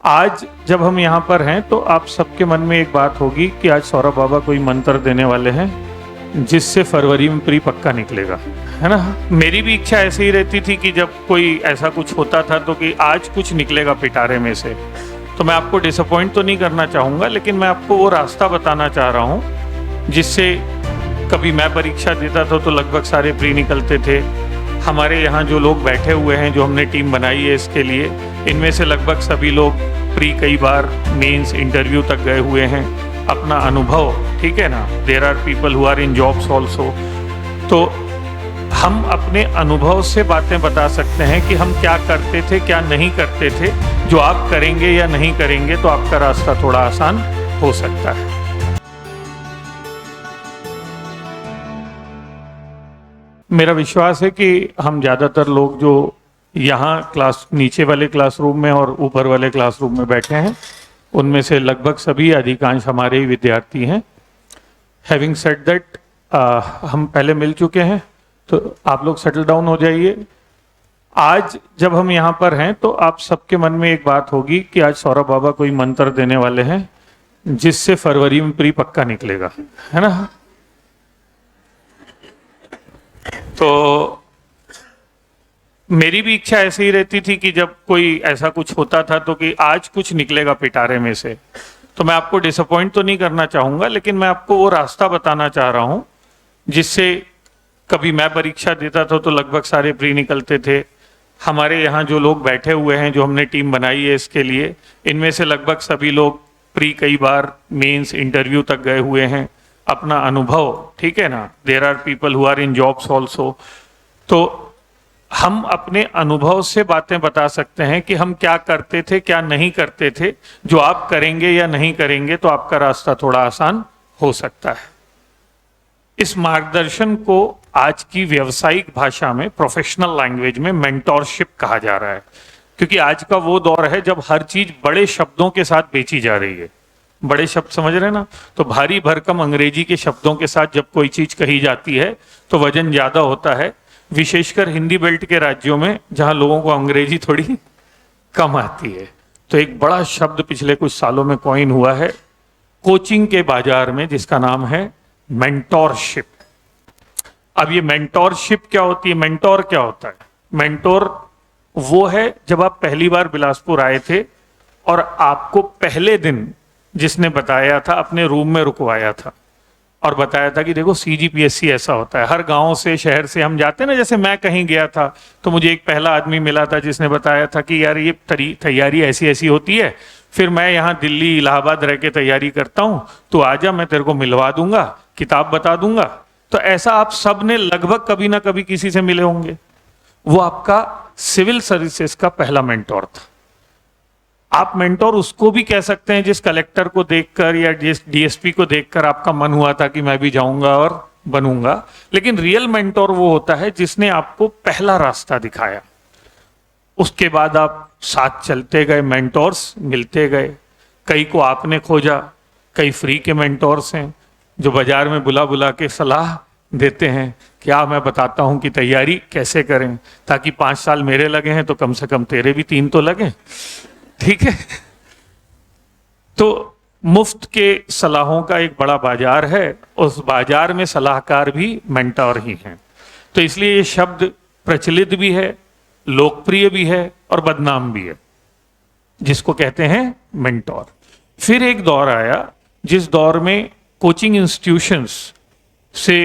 आज जब हम यहाँ पर हैं तो आप सबके मन में एक बात होगी कि आज सौरभ बाबा कोई मंत्र देने वाले हैं जिससे फरवरी में प्री पक्का निकलेगा, है ना। मेरी भी इच्छा ऐसे ही रहती थी कि जब कोई ऐसा कुछ होता था तो कि आज कुछ निकलेगा पिटारे में से। तो मैं आपको डिसअपॉइंट तो नहीं करना चाहूँगा, लेकिन मैं आपको वो रास्ता बताना चाह रहा हूँ जिससे कभी मैं परीक्षा देता था तो लगभग सारे प्री निकलते थे। हमारे यहाँ जो लोग बैठे हुए हैं, जो हमने टीम बनाई है इसके लिए, इनमें से लगभग सभी लोग प्री कई बार मेंस इंटरव्यू तक गए हुए हैं। अपना अनुभव, ठीक है ना, there are people who are in jobs also. तो हम अपने अनुभव से बातें बता सकते हैं कि हम क्या करते थे, क्या नहीं करते थे। जो आप करेंगे या नहीं करेंगे तो आपका रास्ता थोड़ा आसान हो सकता है। मेरा विश्वास है कि हम ज़्यादातर लोग जो यहाँ क्लास नीचे वाले क्लासरूम में और ऊपर वाले क्लासरूम में बैठे हैं, उनमें से लगभग सभी अधिकांश हमारे ही विद्यार्थी हैं। हैविंग सेड दैट, हम पहले मिल चुके हैं, तो आप लोग सेटल डाउन हो जाइए। आज जब हम यहाँ पर हैं तो आप सबके मन में एक बात होगी कि आज सौरभ बाबा कोई मंत्र देने वाले हैं जिससे फरवरी में प्री पक्का निकलेगा, है ना। तो मेरी भी इच्छा ऐसे ही रहती थी कि जब कोई ऐसा कुछ होता था तो कि आज कुछ निकलेगा पिटारे में से। तो मैं आपको डिसअपॉइंट तो नहीं करना चाहूँगा, लेकिन मैं आपको वो रास्ता बताना चाह रहा हूँ जिससे कभी मैं परीक्षा देता था तो लगभग सारे प्री निकलते थे। हमारे यहाँ जो लोग बैठे हुए हैं, जो हमने टीम बनाई है इसके लिए, इनमें से लगभग सभी लोग प्री कई बार मेंस इंटरव्यू तक गए हुए हैं। अपना अनुभव, ठीक है ना, there are people who are in jobs also. तो हम अपने अनुभव से बातें बता सकते हैं कि हम क्या करते थे, क्या नहीं करते थे। जो आप करेंगे या नहीं करेंगे तो आपका रास्ता थोड़ा आसान हो सकता है। इस मार्गदर्शन को आज की व्यावसायिक भाषा में, प्रोफेशनल लैंग्वेज में मेंटोरशिप कहा जा रहा है, क्योंकि आज का वो दौर है जब हर चीज बड़े शब्दों के साथ बेची जा रही है। बड़े शब्द समझ रहे हैं ना, तो भारी भरकम अंग्रेजी के शब्दों के साथ जब कोई चीज कही जाती है तो वजन ज्यादा होता है, विशेषकर हिंदी बेल्ट के राज्यों में जहां लोगों को अंग्रेजी थोड़ी कम आती है। तो एक बड़ा शब्द पिछले कुछ सालों में कॉइन हुआ है कोचिंग के बाजार में, जिसका नाम है मेंटोरशिप। अब ये मेंटोरशिप क्या होती है, मेंटोर क्या होता है? मेंटोर वो है जब आप पहली बार बिलासपुर आए थे और आपको पहले दिन जिसने बताया था अपने रूम में रुकवाया था और बताया था कि देखो सीजीपीएससी ऐसा होता है। हर गांव से, शहर से हम जाते ना, जैसे मैं कहीं गया था तो मुझे एक पहला आदमी मिला था जिसने बताया था कि यार ये तैयारी ऐसी ऐसी होती है। फिर मैं यहाँ दिल्ली, इलाहाबाद रह के तैयारी करता हूँ, तो आजा, मैं तेरे को मिलवा दूंगा, किताब बता दूंगा। तो ऐसा आप सब ने लगभग कभी ना कभी किसी से मिले होंगे। वो आपका सिविल सर्विसेज का पहला मेंटोर था। आप मेंटोर उसको भी कह सकते हैं जिस कलेक्टर को देखकर या जिस डीएसपी को देखकर आपका मन हुआ था कि मैं भी जाऊंगा और बनूंगा। लेकिन रियल मेंटोर वो होता है जिसने आपको पहला रास्ता दिखाया। उसके बाद आप साथ चलते गए, मेंटोर्स मिलते गए। कई को आपने खोजा, कई फ्री के मेंटोर्स हैं जो बाजार में बुला बुला के सलाह देते हैं। क्या मैं बताता हूं कि तैयारी कैसे करें, ताकि 5 साल मेरे लगे हैं तो कम से कम तेरे भी 3 तो लगे, ठीक है। तो मुफ्त के सलाहों का एक बड़ा बाजार है, उस बाजार में सलाहकार भी मेंटोर ही हैं। तो इसलिए ये शब्द प्रचलित भी है, लोकप्रिय भी है और बदनाम भी है, जिसको कहते हैं मेंटोर। फिर एक दौर आया जिस दौर में कोचिंग इंस्टीट्यूशंस से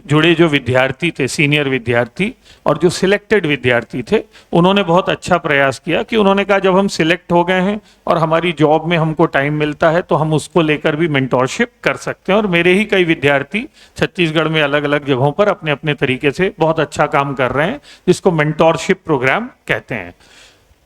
जुड़े जो विद्यार्थी थे, सीनियर विद्यार्थी और जो सिलेक्टेड विद्यार्थी थे, उन्होंने बहुत अच्छा प्रयास किया कि उन्होंने कहा जब हम सिलेक्ट हो गए हैं और हमारी जॉब में हमको टाइम मिलता है तो हम उसको लेकर भी मेंटोरशिप कर सकते हैं। और मेरे ही कई विद्यार्थी छत्तीसगढ़ में अलग अलग जगहों पर अपने अपने तरीके से बहुत अच्छा काम कर रहे हैं, जिसको मेंटोरशिप प्रोग्राम कहते हैं।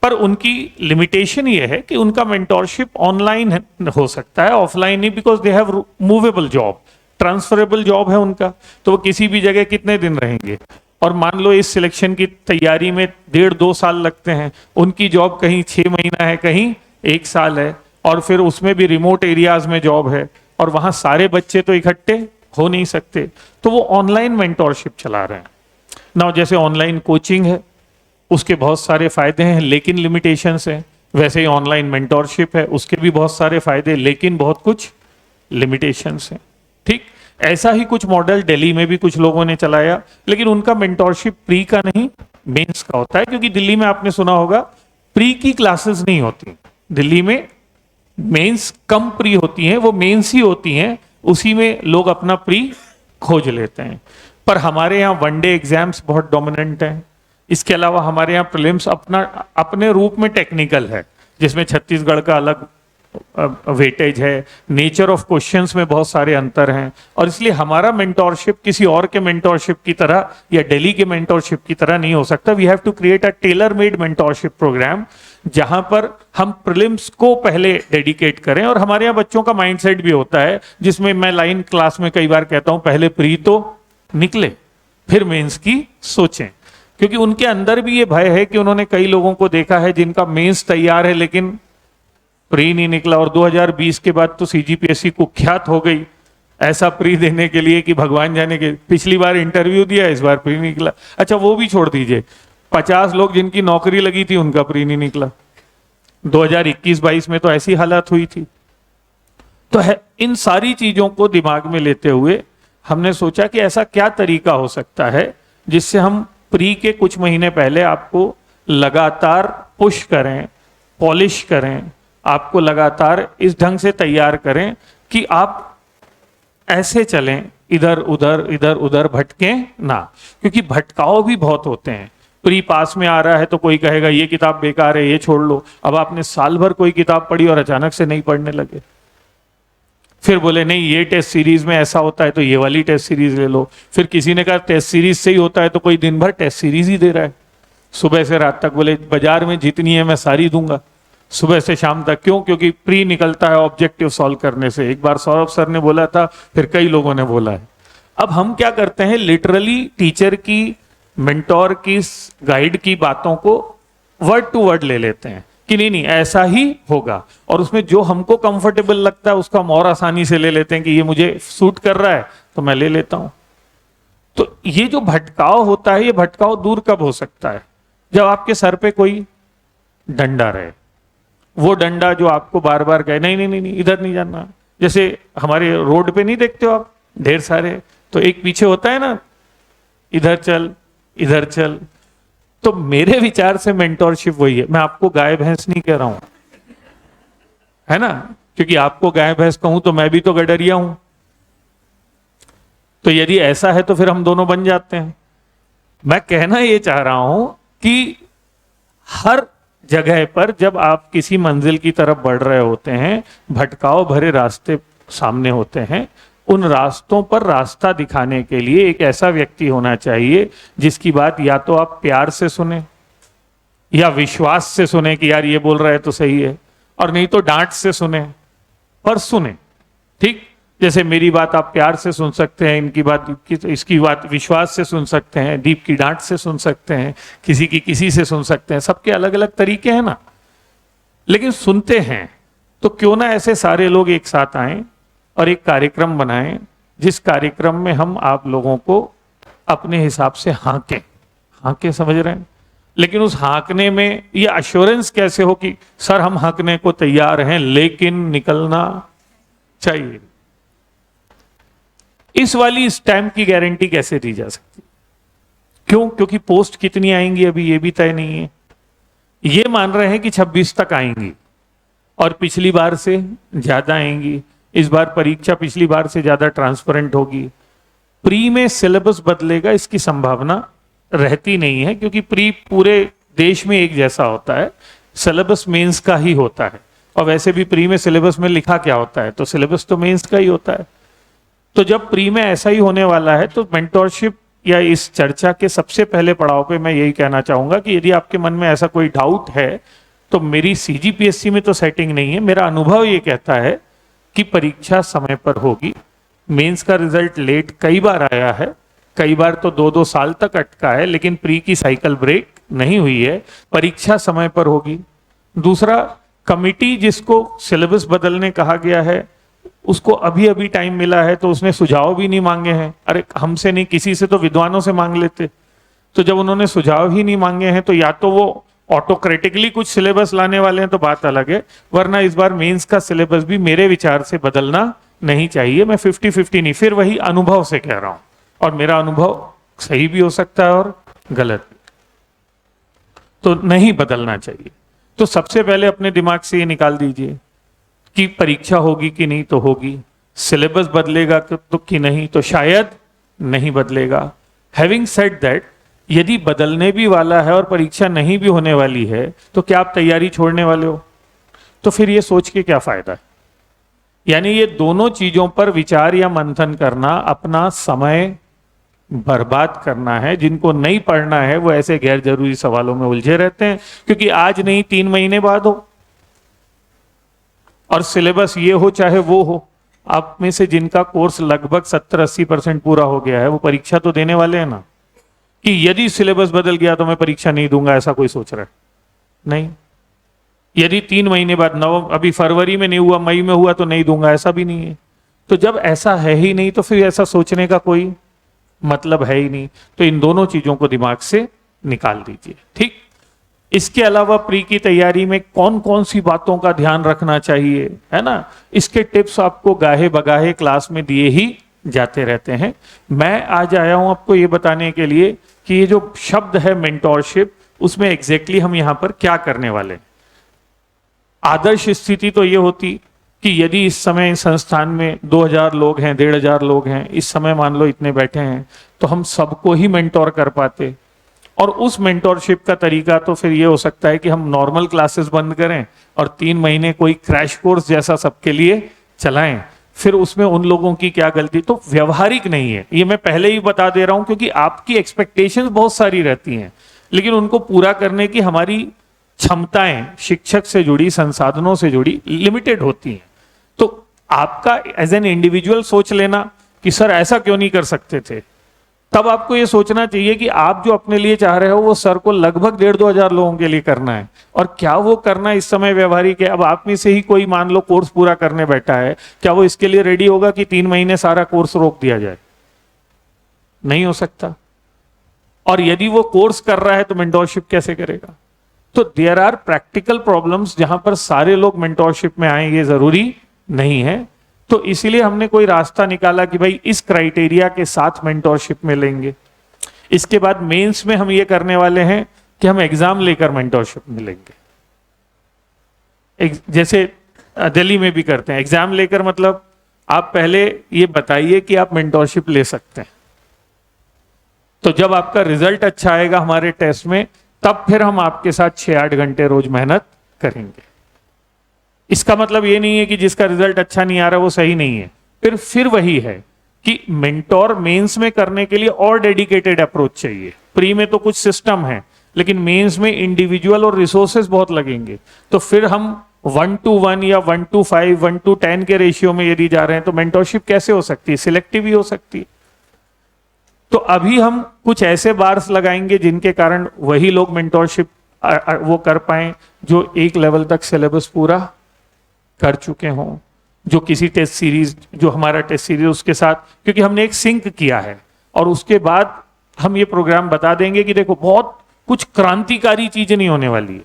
पर उनकी लिमिटेशन ये है कि उनका मेंटोरशिप ऑनलाइन हो सकता है, ऑफलाइन नहीं, because they have movable job, transferable job है उनका। तो वो किसी भी जगह कितने दिन रहेंगे। और मान लो इस सिलेक्शन की तैयारी में 1.5-2 साल लगते हैं, उनकी जॉब कहीं 6 महीना है, कहीं 1 साल है, और फिर उसमें भी रिमोट एरियाज में जॉब है, और वहां सारे बच्चे तो इकट्ठे हो नहीं सकते। तो वो ऑनलाइन मेंटोरशिप चला रहे हैं ना। जैसे ऑनलाइन कोचिंग है, उसके बहुत सारे फायदे हैं लेकिन लिमिटेशंस हैं। वैसे ही ऑनलाइन मेंटोरशिप है, उसके भी बहुत सारे फायदे, लेकिन बहुत कुछ लिमिटेशंस हैं। ठीक, ऐसा ही कुछ मॉडल दिल्ली में भी कुछ लोगों ने चलाया, लेकिन उनका मेंटोरशिप प्री का नहीं मेंस का होता है, क्योंकि दिल्ली में आपने सुना होगा प्री की क्लासेस नहीं होती, दिल्ली में मेंस कम प्री होती हैं, वो मेंस ही होती हैं, उसी में लोग अपना प्री खोज लेते हैं। पर हमारे यहाँ वनडे एग्जाम्स बहुत डोमिनेंट हैं। इसके अलावा हमारे यहाँ प्रीलिम्स अपने रूप में टेक्निकल है, जिसमें छत्तीसगढ़ का अलग वेटेज है, नेचर ऑफ क्वेश्चंस में बहुत सारे अंतर हैं, और इसलिए हमारा मेंटोरशिप किसी और के मेंटोरशिप की तरह या दिल्ली के मेंटोरशिप की तरह नहीं हो सकता। We have to create a tailor made mentorship programme, जहां पर हम प्रीलिम्स को पहले डेडिकेट करें। और हमारे यहाँ बच्चों का माइंडसेट भी होता है, जिसमें मैं लाइन क्लास में कई बार कहता हूं पहले प्री तो निकले फिर मेंस की सोचें, क्योंकि उनके अंदर भी ये भय है कि उन्होंने कई लोगों को देखा है जिनका मेंस तैयार है लेकिन प्री नहीं निकला। और 2020 के बाद तो सीजीपीएससी कुख्यात हो गई ऐसा प्री देने के लिए कि भगवान जाने के, पिछली बार इंटरव्यू दिया, इस बार प्री निकला। अच्छा वो भी छोड़ दीजिए, 50 लोग जिनकी नौकरी लगी थी उनका प्री नहीं निकला। 2021-22 में तो ऐसी हालत हुई थी। तो है, इन सारी चीजों को दिमाग में लेते हुए हमने सोचा कि ऐसा क्या तरीका हो सकता है जिससे हम प्री के कुछ महीने पहले आपको लगातार पुश करें, पॉलिश करें, आपको लगातार इस ढंग से तैयार करें कि आप ऐसे चलें, इधर उधर भटकें ना, क्योंकि भटकाव भी बहुत होते हैं। प्री पास में आ रहा है तो कोई कहेगा ये किताब बेकार है, ये छोड़ लो। अब आपने साल भर कोई किताब पढ़ी और अचानक से नहीं पढ़ने लगे, फिर बोले नहीं ये टेस्ट सीरीज में ऐसा होता है तो ये वाली टेस्ट सीरीज ले लो। फिर किसी ने कहा टेस्ट सीरीज से ही होता है, तो कोई दिन भर टेस्ट सीरीज ही दे रहा है, सुबह से रात तक। बोले बाजार में जितनी है मैं सारी दूंगा, सुबह से शाम तक। क्यों? क्योंकि प्री निकलता है ऑब्जेक्टिव सॉल्व करने से। एक बार सौरभ सर ने बोला था, फिर कई लोगों ने बोला है। अब हम क्या करते हैं, लिटरली टीचर की, मेंटोर की, गाइड की बातों को वर्ड टू वर्ड ले लेते हैं कि नहीं नहीं ऐसा ही होगा, और उसमें जो हमको कंफर्टेबल लगता है उसको हम और आसानी से ले लेते हैं कि ये मुझे सूट कर रहा है तो मैं ले लेता हूं। तो ये जो भटकाव होता है, ये भटकाव दूर कब हो सकता है? जब आपके सर पे कोई डंडा रहे, वो डंडा जो आपको बार बार कहे नहीं नहीं नहीं नहीं इधर नहीं जाना। जैसे हमारे रोड पे नहीं देखते हो आप ढेर सारे, तो एक पीछे होता है ना इधर चल इधर चल। तो मेरे विचार से मेंटोरशिप वही है। मैं आपको गाय भैंस नहीं कह रहा हूं, है ना, क्योंकि आपको गाय भैंस कहूं तो मैं भी तो गडरिया हूं। तो यदि ऐसा है तो फिर हम दोनों बन जाते हैं। मैं कहना ये चाह रहा हूं कि हर जगह पर जब आप किसी मंजिल की तरफ बढ़ रहे होते हैं, भटकाव भरे रास्ते सामने होते हैं, उन रास्तों पर रास्ता दिखाने के लिए एक ऐसा व्यक्ति होना चाहिए जिसकी बात या तो आप प्यार से सुने या विश्वास से सुने कि यार ये बोल रहा है तो सही है, और नहीं तो डांट से सुने, पर सुने। ठीक, जैसे मेरी बात आप प्यार से सुन सकते हैं, इनकी बात, इसकी बात विश्वास से सुन सकते हैं, दीप की डांट से सुन सकते हैं, किसी की किसी से सुन सकते हैं। सबके अलग अलग तरीके हैं ना, लेकिन सुनते हैं तो क्यों ना ऐसे सारे लोग एक साथ आएं और एक कार्यक्रम बनाएं, जिस कार्यक्रम में हम आप लोगों को अपने हिसाब से हांके, समझ रहे हैं, लेकिन उस हांकने में ये अश्योरेंस कैसे हो कि सर हम हांकने को तैयार हैं लेकिन निकलना चाहिए। इस वाली स्टैम्प की गारंटी कैसे दी जा सकती? क्यों? क्योंकि पोस्ट कितनी आएंगी अभी ये भी तय नहीं है। ये मान रहे हैं कि 26 तक आएंगी और पिछली बार से ज्यादा आएंगी। इस बार परीक्षा पिछली बार से ज्यादा ट्रांसपेरेंट होगी। प्री में सिलेबस बदलेगा इसकी संभावना रहती नहीं है, क्योंकि प्री पूरे देश में एक जैसा होता है, सिलेबस मेंस का ही होता है। और वैसे भी प्री में सिलेबस में लिखा क्या होता है, तो सिलेबस तो मेंस का ही होता है। तो जब प्री में ऐसा ही होने वाला है, तो मेंटोरशिप या इस चर्चा के सबसे पहले पड़ाव पे मैं यही कहना चाहूंगा कि यदि आपके मन में ऐसा कोई डाउट है, तो मेरी सीजीपीएससी में तो सेटिंग नहीं है। मेरा अनुभव ये कहता है कि परीक्षा समय पर होगी। मेंस का रिजल्ट लेट कई बार आया है, कई बार तो 2-2 साल तक अटका है, लेकिन प्री की साइकिल ब्रेक नहीं हुई है। परीक्षा समय पर होगी। दूसरा, कमिटी जिसको सिलेबस बदलने कहा गया है, उसको अभी अभी टाइम मिला है, तो उसने सुझाव भी नहीं मांगे हैं। अरे हमसे नहीं, किसी से तो विद्वानों से मांग लेते। तो जब उन्होंने सुझाव ही नहीं मांगे हैं, तो या तो वो ऑटोक्रेटिकली कुछ सिलेबस लाने वाले हैं तो बात अलग है, वरना इस बार मेंस का सिलेबस भी मेरे विचार से बदलना नहीं चाहिए। मैं 50-50 नहीं, फिर वही अनुभव से कह रहा हूं, और मेरा अनुभव सही भी हो सकता है और गलत भी, तो नहीं बदलना चाहिए। तो सबसे पहले अपने दिमाग से ये निकाल दीजिए कि परीक्षा होगी कि नहीं, तो होगी। सिलेबस बदलेगा तो कि नहीं, तो शायद नहीं बदलेगा। हैविंग सेड दैट, यदि बदलने भी वाला है और परीक्षा नहीं भी होने वाली है, तो क्या आप तैयारी छोड़ने वाले हो? तो फिर ये सोच के क्या फायदा है? यानी ये दोनों चीजों पर विचार या मंथन करना अपना समय बर्बाद करना है। जिनको नहीं पढ़ना है वो ऐसे गैर जरूरी सवालों में उलझे रहते हैं, क्योंकि आज नहीं 3 महीने बाद हो, और सिलेबस ये हो चाहे वो हो। आप में से जिनका कोर्स लगभग 70-80% पूरा हो गया है, वो परीक्षा तो देने वाले हैं ना। कि यदि सिलेबस बदल गया तो मैं परीक्षा नहीं दूंगा, ऐसा कोई सोच रहा है? नहीं। यदि 3 महीने बाद, अभी फरवरी में नहीं हुआ, मई में हुआ, तो नहीं दूंगा, ऐसा भी नहीं है। तो जब ऐसा है ही नहीं, तो फिर ऐसा सोचने का कोई मतलब है ही नहीं। तो इन दोनों चीजों को दिमाग से निकाल दीजिए, ठीक। इसके अलावा प्री की तैयारी में कौन कौन सी बातों का ध्यान रखना चाहिए, है ना, इसके टिप्स आपको गाहे बगाहे क्लास में दिए ही जाते रहते हैं। मैं आज आया हूं आपको ये बताने के लिए कि ये जो शब्द है मेंटोरशिप, उसमें एग्जैक्टली हम यहां पर क्या करने वाले हैं। आदर्श स्थिति तो ये होती कि यदि इस समय इस संस्थान में 2000 लोग हैं, 1500 लोग हैं, इस समय मान लो इतने बैठे हैं, तो हम सबको ही मेंटोर कर पाते। और उस मेंटोरशिप का तरीका तो फिर ये हो सकता है कि हम नॉर्मल क्लासेस बंद करें और 3 महीने कोई क्रैश कोर्स जैसा सबके लिए चलाएं। फिर उसमें उन लोगों की क्या गलती, तो व्यवहारिक नहीं है, ये मैं पहले ही बता दे रहा हूं, क्योंकि आपकी एक्सपेक्टेशंस बहुत सारी रहती हैं, लेकिन उनको पूरा करने की हमारी क्षमताएं शिक्षक से जुड़ी, संसाधनों से जुड़ी लिमिटेड होती हैं। तो आपका एज एन इंडिविजुअल सोच लेना कि सर ऐसा क्यों नहीं कर सकते थे, तब आपको यह सोचना चाहिए कि आप जो अपने लिए चाह रहे हो वो सर को लगभग 1500-2000 लोगों के लिए करना है, और क्या वो करना इस समय व्यवहारिक है। अब आप में से ही कोई मान लो कोर्स पूरा करने बैठा है, क्या वो इसके लिए रेडी होगा कि 3 महीने सारा कोर्स रोक दिया जाए? नहीं हो सकता। और यदि वो कोर्स कर रहा है तो मेंटोरशिप कैसे करेगा? तो देयर आर प्रैक्टिकल प्रॉब्लम्स जहां पर सारे लोग मेंटोरशिप में आए, ये जरूरी नहीं है। तो इसीलिए हमने कोई रास्ता निकाला कि भाई इस क्राइटेरिया के साथ मेंटोरशिप में लेंगे। इसके बाद मेंस में हम ये करने वाले हैं कि हम एग्जाम लेकर मेंटोरशिप में लेंगे। जैसे दिल्ली में भी करते हैं, एग्जाम लेकर मतलब आप पहले ये बताइए कि आप मेंटोरशिप ले सकते हैं, तो जब आपका रिजल्ट अच्छा आएगा हमारे टेस्ट में, तब फिर हम आपके साथ 6-8 घंटे रोज मेहनत करेंगे। इसका मतलब ये नहीं है कि जिसका रिजल्ट अच्छा नहीं आ रहा वो सही नहीं है। फिर वही है कि मेंटोर मेंस में करने के लिए और डेडिकेटेड अप्रोच चाहिए। प्री में तो कुछ सिस्टम है, लेकिन मेंस में इंडिविजुअल और रिसोर्सेज बहुत लगेंगे। तो फिर हम 1:1 या 1:5, 1:10 के रेशियो में यदि जा रहे हैं तो मेंटोरशिप कैसे हो सकती है? सिलेक्टिव ही हो सकती है। तो अभी हम कुछ ऐसे बार्स लगाएंगे जिनके कारण वही लोग मेंटोरशिप वो कर पाए जो एक लेवल तक सिलेबस पूरा कर चुके हों, जो किसी टेस्ट सीरीज, जो हमारा टेस्ट सीरीज उसके साथ, क्योंकि हमने एक सिंक किया है, और उसके बाद हम ये प्रोग्राम बता देंगे कि देखो बहुत कुछ क्रांतिकारी चीज नहीं होने वाली है।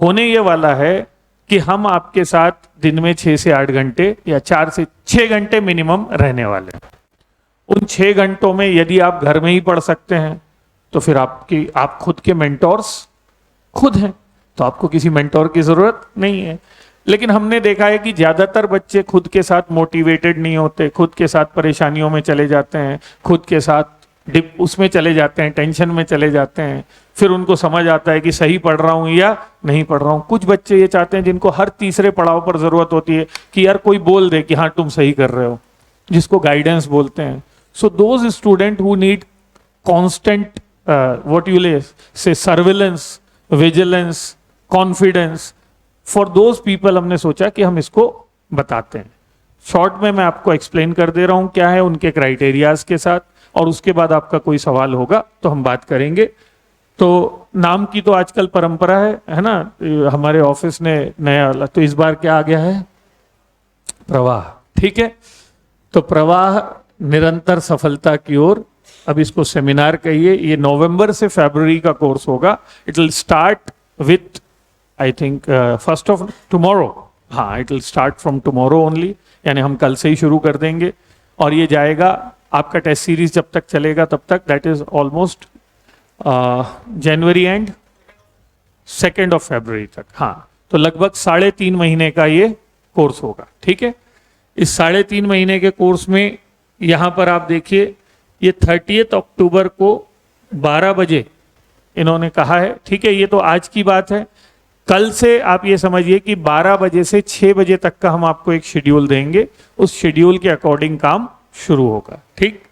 होने ये वाला है कि हम आपके साथ दिन में 6 से 8 घंटे या 4 से 6 घंटे मिनिमम रहने वाले हैं। उन 6 घंटों में यदि आप घर में ही पढ़ सकते हैं तो फिर आप खुद के मेंटोर्स खुद हैं, तो आपको किसी मेंटोर की जरूरत नहीं है। लेकिन हमने देखा है कि ज्यादातर बच्चे खुद के साथ मोटिवेटेड नहीं होते, खुद के साथ परेशानियों में चले जाते हैं, खुद के साथ उसमें चले जाते हैं, टेंशन में चले जाते हैं। फिर उनको समझ आता है कि सही पढ़ रहा हूं या नहीं पढ़ रहा हूं। कुछ बच्चे ये चाहते हैं जिनको हर तीसरे पड़ाव पर जरूरत होती है कि यार कोई बोल दे कि हाँ तुम सही कर रहे हो, जिसको गाइडेंस बोलते हैं। So those student who need constant what you say surveillance, vigilance, confidence, for those people हमने सोचा कि हम इसको बताते हैं। शॉर्ट में मैं आपको एक्सप्लेन कर दे रहा हूं क्या है उनके क्राइटेरियाज के साथ, और उसके बाद आपका कोई सवाल होगा तो हम बात करेंगे। तो नाम की तो आजकल परंपरा है ना, हमारे ऑफिस ने नया, तो इस बार क्या आ गया है? प्रवाह। ठीक है, तो प्रवाह निरंतर सफलता की ओर अब इसको सेमिनार कहिए, ये नवंबर से फरवरी का कोर्स होगा। It will start with I think 1st of tomorrow, हाँ it will start from tomorrow only, यानी हम कल से ही शुरू कर देंगे और ये जाएगा आपका टेस्ट सीरीज जब तक चलेगा तब तक, that is almost January and 2nd of February तक। हाँ, तो लगभग 3.5 महीने का ये कोर्स होगा, ठीक है। इस 3.5 महीने के कोर्स में यहाँ पर आप देखिए, ये 30 अक्टूबर को 12 बजे इन्होंने कहा है, ठीक है, ये तो आज की बात है। कल से आप ये समझिए कि 12 बजे से 6 बजे तक का हम आपको एक शेड्यूल देंगे, उस शेड्यूल के अकॉर्डिंग काम शुरू होगा, ठीक।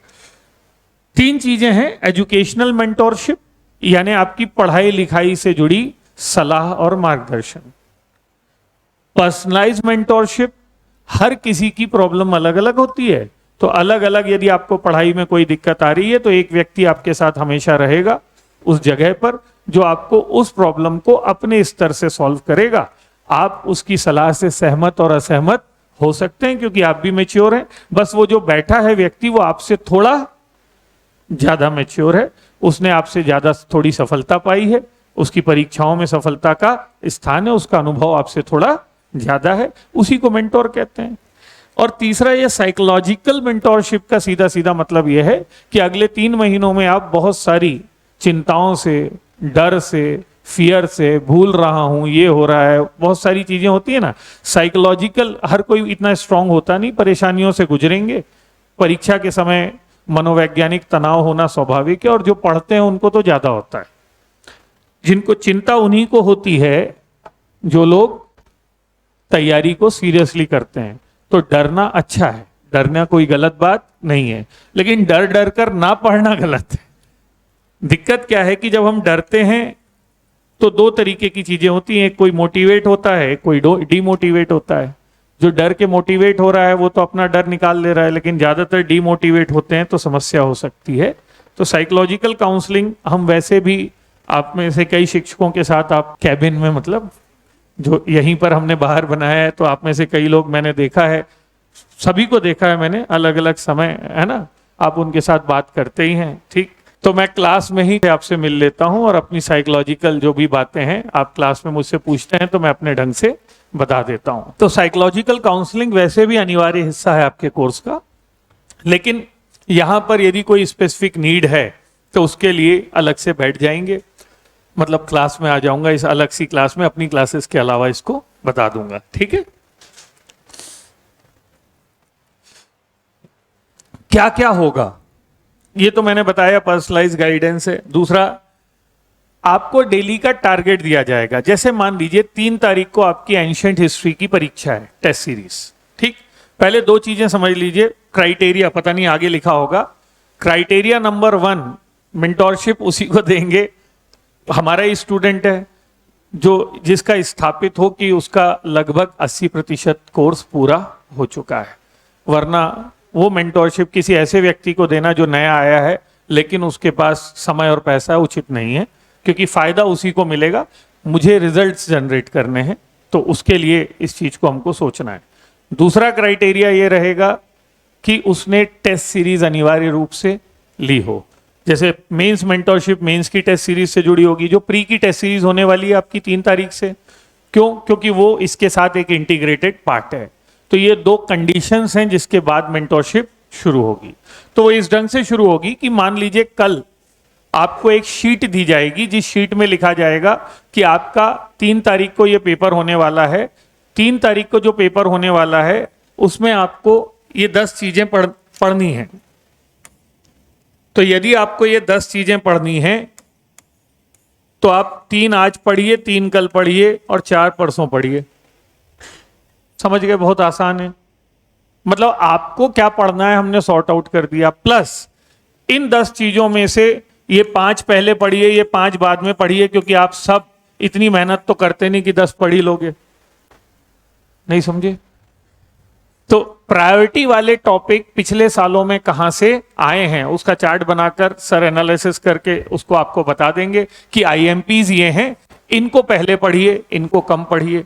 3 चीजें हैं, एजुकेशनल मेंटोरशिप यानी आपकी पढ़ाई लिखाई से जुड़ी सलाह और मार्गदर्शन, पर्सनलाइज मेंटोरशिप, हर किसी की प्रॉब्लम अलग अलग होती है, तो अलग अलग यदि आपको पढ़ाई में कोई दिक्कत आ रही है तो एक व्यक्ति आपके साथ हमेशा रहेगा उस जगह पर, जो आपको उस प्रॉब्लम को अपने स्तर से सॉल्व करेगा। आप उसकी सलाह से सहमत और असहमत हो सकते हैं क्योंकि आप भी मैच्योर हैं, बस वो जो बैठा है व्यक्ति वो आपसे थोड़ा ज्यादा मैच्योर है, उसने आपसे ज्यादा थोड़ी सफलता पाई है, उसकी परीक्षाओं में सफलता का स्थान है, उसका अनुभव आपसे थोड़ा ज्यादा है, उसी को मेंटोर कहते हैं। और तीसरा, ये साइकोलॉजिकल मेंटोरशिप का सीधा सीधा मतलब यह है कि अगले 3 महीनों में आप बहुत सारी चिंताओं से, डर से, फियर से, भूल रहा हूं, ये हो रहा है, बहुत सारी चीजें होती है ना साइकोलॉजिकल, हर कोई इतना स्ट्रांग होता नहीं, परेशानियों से गुजरेंगे। परीक्षा के समय मनोवैज्ञानिक तनाव होना स्वाभाविक है और जो पढ़ते हैं उनको तो ज्यादा होता है। जिनको चिंता उन्हीं को होती है जो लोग तैयारी को सीरियसली करते हैं। तो डरना अच्छा है, डरना कोई गलत बात नहीं है, लेकिन डर डर कर ना पढ़ना गलत है। दिक्कत क्या है कि जब हम डरते हैं तो 2 तरीके की चीजें होती हैं, कोई मोटिवेट होता है, कोई डिमोटिवेट होता है। जो डर के मोटिवेट हो रहा है वो तो अपना डर निकाल ले रहा है, लेकिन ज्यादातर डिमोटिवेट होते हैं तो समस्या हो सकती है। तो साइकोलॉजिकल काउंसलिंग हम वैसे भी, आप में से कई शिक्षकों के साथ आप कैबिन में, मतलब जो यहीं पर हमने बाहर बनाया है, तो आप में से कई लोग मैंने देखा है, सभी को देखा है मैंने, अलग अलग समय है ना, आप उनके साथ बात करते ही हैं, ठीक। तो मैं क्लास में ही आपसे मिल लेता हूं और अपनी साइकोलॉजिकल जो भी बातें हैं आप क्लास में मुझसे पूछते हैं तो मैं अपने ढंग से बता देता हूं। तो साइकोलॉजिकल काउंसलिंग वैसे भी अनिवार्य हिस्सा है आपके कोर्स का, लेकिन यहां पर यदि कोई स्पेसिफिक नीड है तो उसके लिए अलग से बैठ जाएंगे, मतलब क्लास में आ जाऊंगा, इस अलग सी क्लास में अपनी क्लासेस के अलावा इसको बता दूंगा, ठीक है। क्या क्या होगा ये तो मैंने बताया, पर्सनलाइज गाइडेंस है। दूसरा, आपको डेली का टारगेट दिया जाएगा। जैसे मान लीजिए 3 तारीख को आपकी एंशिएंट हिस्ट्री की परीक्षा है, टेस्ट सीरीज, ठीक। पहले 2 चीजें समझ लीजिए, क्राइटेरिया, पता नहीं आगे लिखा होगा, क्राइटेरिया नंबर 1 मेंटोरशिप उसी को देंगे, हमारा ही स्टूडेंट है, जो जिसका स्थापित हो कि उसका लगभग 80% कोर्स पूरा हो चुका है। वरना वो मेंटोरशिप किसी ऐसे व्यक्ति को देना जो नया आया है लेकिन उसके पास समय और पैसा उचित नहीं है, क्योंकि फायदा उसी को मिलेगा, मुझे रिजल्ट्स जनरेट करने हैं, तो उसके लिए इस चीज को हमको सोचना है। दूसरा क्राइटेरिया ये रहेगा कि उसने टेस्ट सीरीज अनिवार्य रूप से ली हो। जैसे मेंस मेंटोरशिप मेंस की टेस्ट सीरीज से जुड़ी होगी, जो प्री की टेस्ट सीरीज होने वाली है आपकी 3 तारीख से। क्यों? क्योंकि वो इसके साथ एक इंटीग्रेटेड पार्ट है। तो ये 2 कंडीशंस हैं जिसके बाद मेंटोरशिप शुरू होगी। तो वो इस ढंग से शुरू होगी कि मान लीजिए कल आपको एक शीट दी जाएगी, जिस शीट में लिखा जाएगा कि आपका 3 तारीख को ये पेपर होने वाला है। 3 तारीख को जो पेपर होने वाला है उसमें आपको ये 10 चीजें पढ़नी है। तो यदि आपको ये 10 चीजें पढ़नी हैं तो आप 3 आज पढ़िए, 3 कल पढ़िए और 4 परसों पढ़िए। समझ गए? बहुत आसान है। मतलब आपको क्या पढ़ना है हमने सॉर्ट आउट कर दिया। प्लस इन 10 चीजों में से ये 5 पहले पढ़िए, ये 5 बाद में पढ़िए, क्योंकि आप सब इतनी मेहनत तो करते नहीं कि 10 पढ़ ही लोगे। नहीं समझे? तो प्रायोरिटी वाले टॉपिक पिछले सालों में कहां से आए हैं उसका चार्ट बनाकर सर एनालिसिस करके उसको आपको बता देंगे कि आईएमपीज ये हैं, इनको पहले पढ़िए, इनको कम पढ़िए।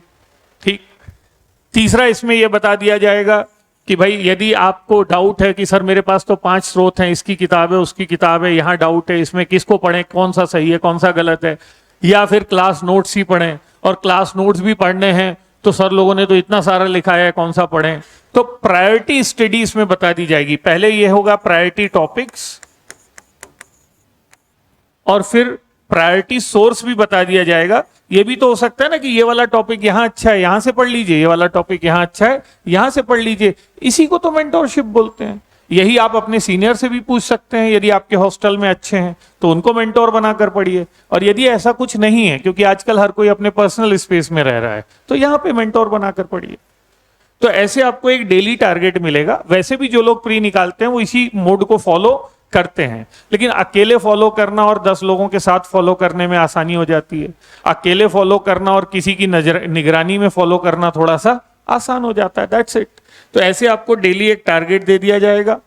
ठीक। तीसरा, इसमें यह बता दिया जाएगा कि भाई यदि आपको डाउट है कि सर मेरे पास तो 5 स्रोत हैं, इसकी किताब है, उसकी किताब है, यहाँ डाउट है, इसमें किसको पढ़ें, कौन सा सही है, कौन सा गलत है, या फिर क्लास नोट्स ही पढ़ें, और क्लास नोट्स भी पढ़ने हैं तो सर लोगों ने तो इतना सारा लिखा है, कौन सा पढ़ें। तो प्रायोरिटी स्टडी इसमें बता दी जाएगी। पहले ये होगा प्रायोरिटी टॉपिक्स, और फिर प्रायोरिटी सोर्स भी बता दिया जाएगा। ये भी तो हो सकता है ना कि ये वाला टॉपिक यहां अच्छा है, यहां से पढ़ लीजिए, ये वाला टॉपिक यहां अच्छा है, यहां से पढ़ लीजिए। इसी को तो मेंटोरशिप बोलते हैं। यही आप अपने सीनियर से भी पूछ सकते हैं। यदि आपके हॉस्टल में अच्छे हैं तो उनको मेंटोर बनाकर पढ़िए, और यदि ऐसा कुछ नहीं है, क्योंकि आजकल हर कोई अपने पर्सनल स्पेस में रह रहा है, तो यहां पे मेंटोर बनाकर पढ़िए। तो ऐसे आपको एक डेली टारगेट मिलेगा। वैसे भी जो लोग प्री निकालते हैं वो इसी मोड को फॉलो करते हैं, लेकिन अकेले फॉलो करना और 10 लोगों के साथ फॉलो करने में आसानी हो जाती है। अकेले फॉलो करना और किसी की निगरानी में फॉलो करना थोड़ा सा आसान हो जाता है। That's it. तो ऐसे आपको डेली एक टारगेट दे दिया जाएगा।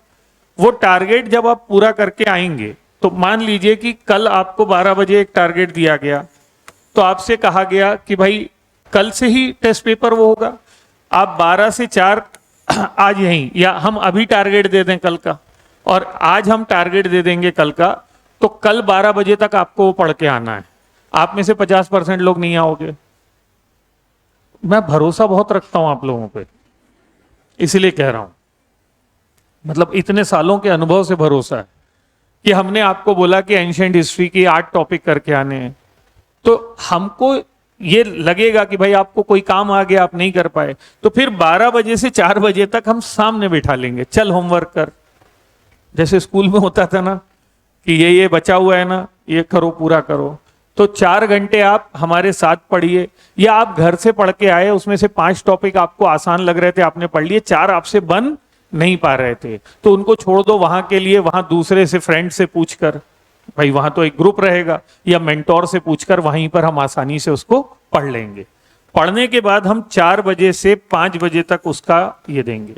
वो टारगेट जब आप पूरा करके आएंगे, तो मान लीजिए कि कल आपको 12 बजे एक टारगेट दिया गया, तो आपसे कहा गया कि भाई कल से ही टेस्ट पेपर वो होगा, आप 12 से 4 आज यहीं, या हम अभी टारगेट दे दें कल का, और आज हम टारगेट दे देंगे कल का, तो कल 12 बजे तक आपको वो पढ़ के आना है। आप में से 50% लोग नहीं आओगे। मैं भरोसा बहुत रखता हूं आप लोगों पे, इसलिए कह रहा हूं, मतलब इतने सालों के अनुभव से भरोसा है कि हमने आपको बोला कि एंशिएंट हिस्ट्री की 8 टॉपिक करके आने हैं, तो हमको ये लगेगा कि भाई आपको कोई काम आ गया, आप नहीं कर पाए, तो फिर 12 बजे से 4 बजे तक हम सामने बिठा लेंगे, चल होमवर्क कर। जैसे स्कूल में होता था ना कि ये बचा हुआ है ना, ये करो, पूरा करो। तो 4 घंटे आप हमारे साथ पढ़िए, या आप घर से पढ़ के आए, उसमें से 5 टॉपिक आपको आसान लग रहे थे, आपने पढ़ लिए, 4 आपसे बन नहीं पा रहे थे, तो उनको छोड़ दो वहां के लिए, वहां दूसरे से, फ्रेंड से पूछकर, भाई वहां तो एक ग्रुप रहेगा, या मेंटोर से पूछकर वहीं पर हम आसानी से उसको पढ़ लेंगे। पढ़ने के बाद हम 4 बजे से 5 बजे तक उसका ये देंगे,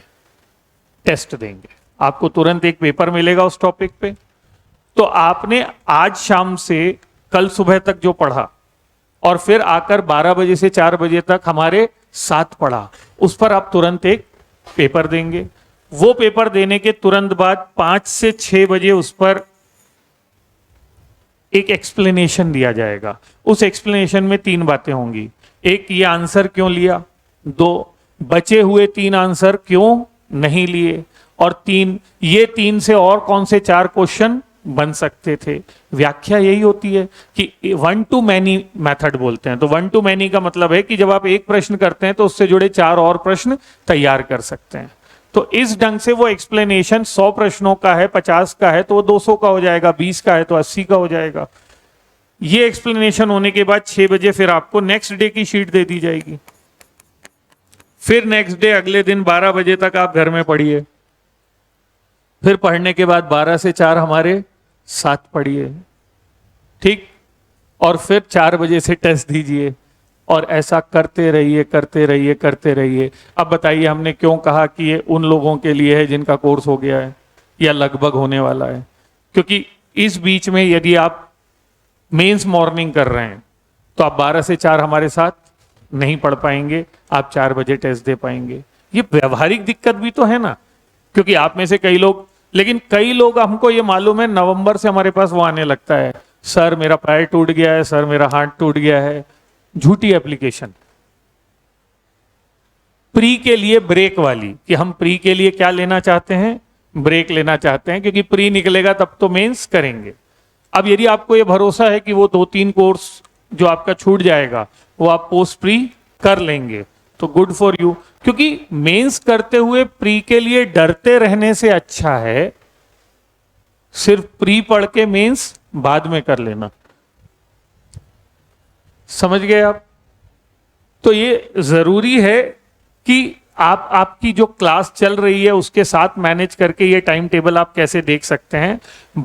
टेस्ट देंगे। आपको तुरंत एक पेपर मिलेगा उस टॉपिक पे। तो आपने आज शाम से कल सुबह तक जो पढ़ा, और फिर आकर 12 बजे से 4 बजे तक हमारे साथ पढ़ा, उस पर आप तुरंत एक पेपर देंगे। वो पेपर देने के तुरंत बाद 5 से 6 बजे उस पर एक एक्सप्लेनेशन दिया जाएगा। उस एक्सप्लेनेशन में 3 बातें होंगी। एक, ये आंसर क्यों लिया, 2, बचे हुए 3 आंसर क्यों नहीं लिए, और 3, ये 3 से और कौन से 4 क्वेश्चन बन सकते थे। व्याख्या यही होती है कि 1 to many मेथड बोलते हैं। तो 1 to many का मतलब है कि जब आप एक प्रश्न करते हैं तो उससे जुड़े 4 और प्रश्न तैयार कर सकते हैं। तो इस ढंग से वो एक्सप्लेनेशन 100 प्रश्नों का है, 50 का है तो वो 200 का हो जाएगा, 20 का है तो 80 का हो जाएगा। ये एक्सप्लेनेशन होने के बाद 6 बजे फिर आपको नेक्स्ट डे की शीट दे दी जाएगी। फिर नेक्स्ट डे अगले दिन 12 बजे तक आप घर में पढ़िए। फिर पढ़ने के बाद 12 से 4 हमारे साथ पढ़िए, ठीक, और फिर 4 बजे से टेस्ट दीजिए, और ऐसा करते रहिए, करते रहिए, करते रहिए। अब बताइए हमने क्यों कहा कि ये उन लोगों के लिए है जिनका कोर्स हो गया है या लगभग होने वाला है। क्योंकि इस बीच में यदि आप मेंस मॉर्निंग कर रहे हैं तो आप 12 से 4 हमारे साथ नहीं पढ़ पाएंगे, आप 4 बजे टेस्ट दे पाएंगे। ये व्यवहारिक दिक्कत भी तो है ना, क्योंकि आप में से कई लोग, लेकिन कई लोग, हमको ये मालूम है, नवंबर से हमारे पास वो आने लगता है, सर मेरा पैर टूट गया है, सर मेरा हाथ टूट गया है। झूठी एप्लीकेशन। प्री के लिए ब्रेक वाली, कि हम प्री के लिए क्या लेना चाहते हैं, ब्रेक लेना चाहते हैं, क्योंकि प्री निकलेगा तब तो मेंस करेंगे। अब यदि आपको ये भरोसा है कि वो 2-3 कोर्स जो आपका छूट जाएगा वो आप पोस्ट प्री कर लेंगे, तो गुड फॉर यू। क्योंकि मेंस करते हुए प्री के लिए डरते रहने से अच्छा है सिर्फ प्री पढ़ के मेंस बाद में कर लेना। समझ गए आप? तो ये जरूरी है कि आपकी जो क्लास चल रही है उसके साथ मैनेज करके ये टाइम टेबल आप कैसे देख सकते हैं।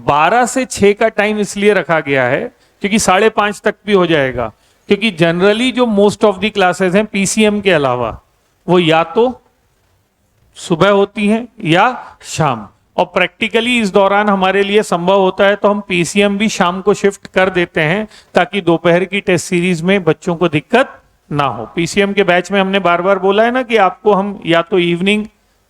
12 से 6 का टाइम इसलिए रखा गया है क्योंकि 5:30 तक भी हो जाएगा, क्योंकि जनरली जो मोस्ट ऑफ दी क्लासेस हैं पीसीएम के अलावा वो या तो सुबह होती हैं या शाम, और प्रैक्टिकली इस दौरान हमारे लिए संभव होता है तो हम पीसीएम भी शाम को शिफ्ट कर देते हैं ताकि दोपहर की टेस्ट सीरीज में बच्चों को दिक्कत ना हो। पीसीएम के बैच में हमने बार बार बोला है ना कि आपको हम या तो इवनिंग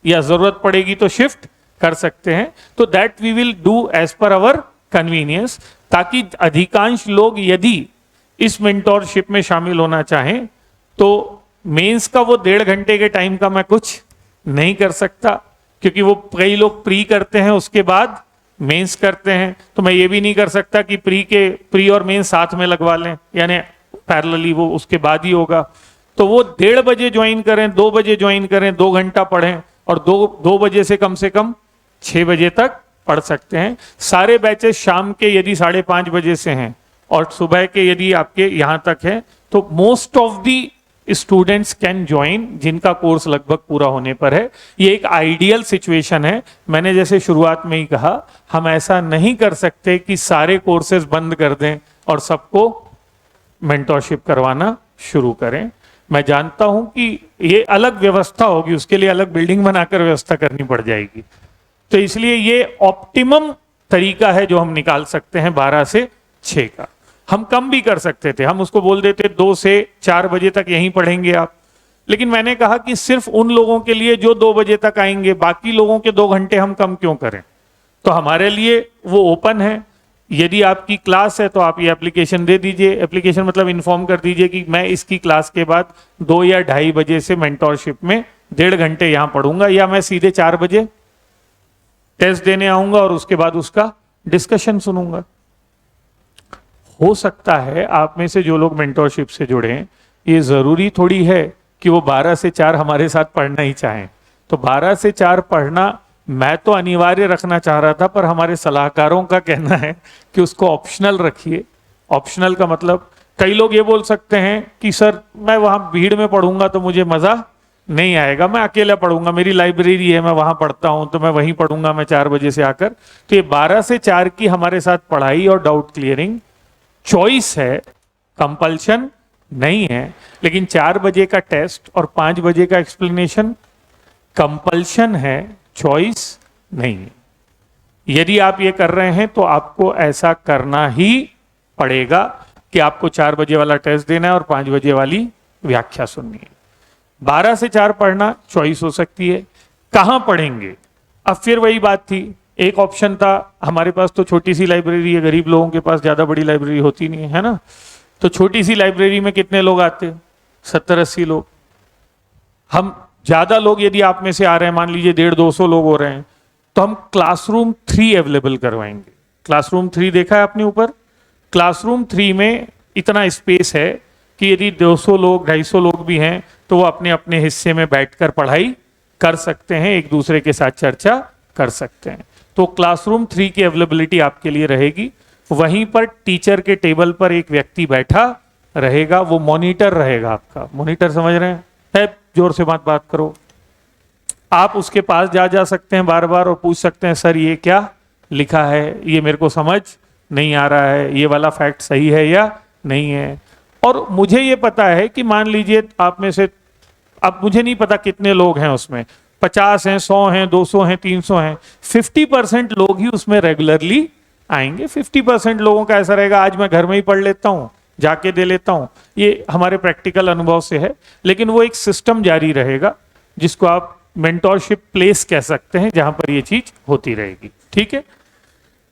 या जरूरत पड़ेगी तो शिफ्ट कर सकते हैं। तो that we will do as per our convenience, ताकि अधिकांश लोग यदि इस मेंटोरशिप में शामिल होना चाहें तो मेंस का वो 1.5 घंटे के टाइम का मैं कुछ नहीं कर सकता, क्योंकि वो कई लोग प्री करते हैं उसके बाद मेंस करते हैं, तो मैं ये भी नहीं कर सकता कि प्री और मेंस साथ में लगवा लें, यानी पैरेलली वो उसके बाद ही होगा। तो वो 1:30 बजे ज्वाइन करें, 2 बजे ज्वाइन करें, 2 घंटा पढ़ें और 2 बजे से कम 6 बजे तक पढ़ सकते हैं। सारे बैचेस शाम के यदि 5:30 बजे से हैं और सुबह के यदि आपके यहाँ तक है तो most of the students can join, जिनका कोर्स लगभग पूरा होने पर है। ये एक आइडियल सिचुएशन है। मैंने जैसे शुरुआत में ही कहा, हम ऐसा नहीं कर सकते कि सारे कोर्सेज बंद कर दें और सबको मेंटोरशिप करवाना शुरू करें। मैं जानता हूं कि ये अलग व्यवस्था होगी, उसके लिए अलग बिल्डिंग बनाकर व्यवस्था करनी पड़ जाएगी। तो इसलिए ये ऑप्टिमम तरीका है जो हम निकाल सकते हैं 12 से 6 का। हम कम भी कर सकते थे, हम उसको बोल देते 2 से 4 बजे तक यहीं पढ़ेंगे आप, लेकिन मैंने कहा कि सिर्फ उन लोगों के लिए जो 2 बजे तक आएंगे, बाकी लोगों के 2 घंटे हम कम क्यों करें। तो हमारे लिए वो ओपन है। यदि आपकी क्लास है तो आप ये एप्लीकेशन दे दीजिए, एप्लीकेशन मतलब इन्फॉर्म कर दीजिए कि मैं इसकी क्लास के बाद 2 या 2:30 बजे से मेंटोरशिप में 1.5 घंटे यहां पढ़ूंगा, या मैं सीधे 4 बजे टेस्ट देने आऊंगा और उसके बाद उसका डिस्कशन सुनूंगा। हो सकता है आप में से जो लोग मेंटोरशिप से जुड़े हैं, ये जरूरी थोड़ी है कि वो 12 से 4 हमारे साथ पढ़ना ही चाहें। तो 12 से 4 पढ़ना मैं तो अनिवार्य रखना चाह रहा था, पर हमारे सलाहकारों का कहना है कि उसको ऑप्शनल रखिए। ऑप्शनल का मतलब, कई लोग ये बोल सकते हैं कि सर मैं वहां भीड़ में पढ़ूंगा तो मुझे मजा नहीं आएगा, मैं अकेला पढ़ूंगा, मेरी लाइब्रेरी है, मैं वहां पढ़ता हूं तो मैं वहीं पढ़ूंगा, मैं 4 बजे से आकर। तो ये 12 से 4 की हमारे साथ पढ़ाई और डाउट क्लियरिंग चॉइस है, कंपल्शन नहीं है। लेकिन 4 बजे का टेस्ट और 5 बजे का एक्सप्लेनेशन कंपल्शन है, चॉइस नहीं है। यदि आप ये कर रहे हैं तो आपको ऐसा करना ही पड़ेगा कि आपको 4 बजे वाला टेस्ट देना है और 5 बजे वाली व्याख्या सुननी है। 12 से 4 पढ़ना चॉइस हो सकती है। कहां पढ़ेंगे, अब फिर वही बात थी। एक ऑप्शन था, हमारे पास तो छोटी सी लाइब्रेरी है, गरीब लोगों के पास ज्यादा बड़ी लाइब्रेरी होती नहीं है ना, तो छोटी सी लाइब्रेरी में कितने लोग आते, 70-80 लोग। हम ज्यादा लोग यदि आप में से आ रहे हैं, मान लीजिए 150-200 लोग हो रहे हैं, तो हम क्लासरूम 3 अवेलेबल करवाएंगे। क्लासरूम 3 देखा है आपने ऊपर, क्लासरूम 3 में इतना स्पेस है कि यदि 200 लोग 250 लोग भी हैं तो वो अपने अपने हिस्से में बैठकर पढ़ाई कर सकते हैं, एक दूसरे के साथ चर्चा कर सकते हैं। तो क्लासरूम 3 की अवेलेबिलिटी आपके लिए रहेगी। वहीं पर टीचर के टेबल पर एक व्यक्ति बैठा रहेगा, वो मॉनिटर रहेगा आपका। मॉनिटर समझ रहे हैं? है, जोर से बात करो। आप उसके पास जा सकते हैं बार बार और पूछ सकते हैं, सर ये क्या लिखा है, ये मेरे को समझ नहीं आ रहा है, ये वाला फैक्ट सही है या नहीं है। और मुझे ये पता है कि मान लीजिए आप में से, अब मुझे नहीं पता कितने लोग हैं उसमें, 50 हैं, 100 हैं, 200 हैं, 300 हैं, 50% लोग ही उसमें रेगुलरली आएंगे। 50% लोगों का ऐसा रहेगा, आज मैं घर में ही पढ़ लेता हूँ, जाके दे लेता हूँ। ये हमारे प्रैक्टिकल अनुभव से है। लेकिन वो एक सिस्टम जारी रहेगा जिसको आप मेंटोरशिप प्लेस कह सकते हैं, जहां पर ये चीज होती रहेगी। ठीक है।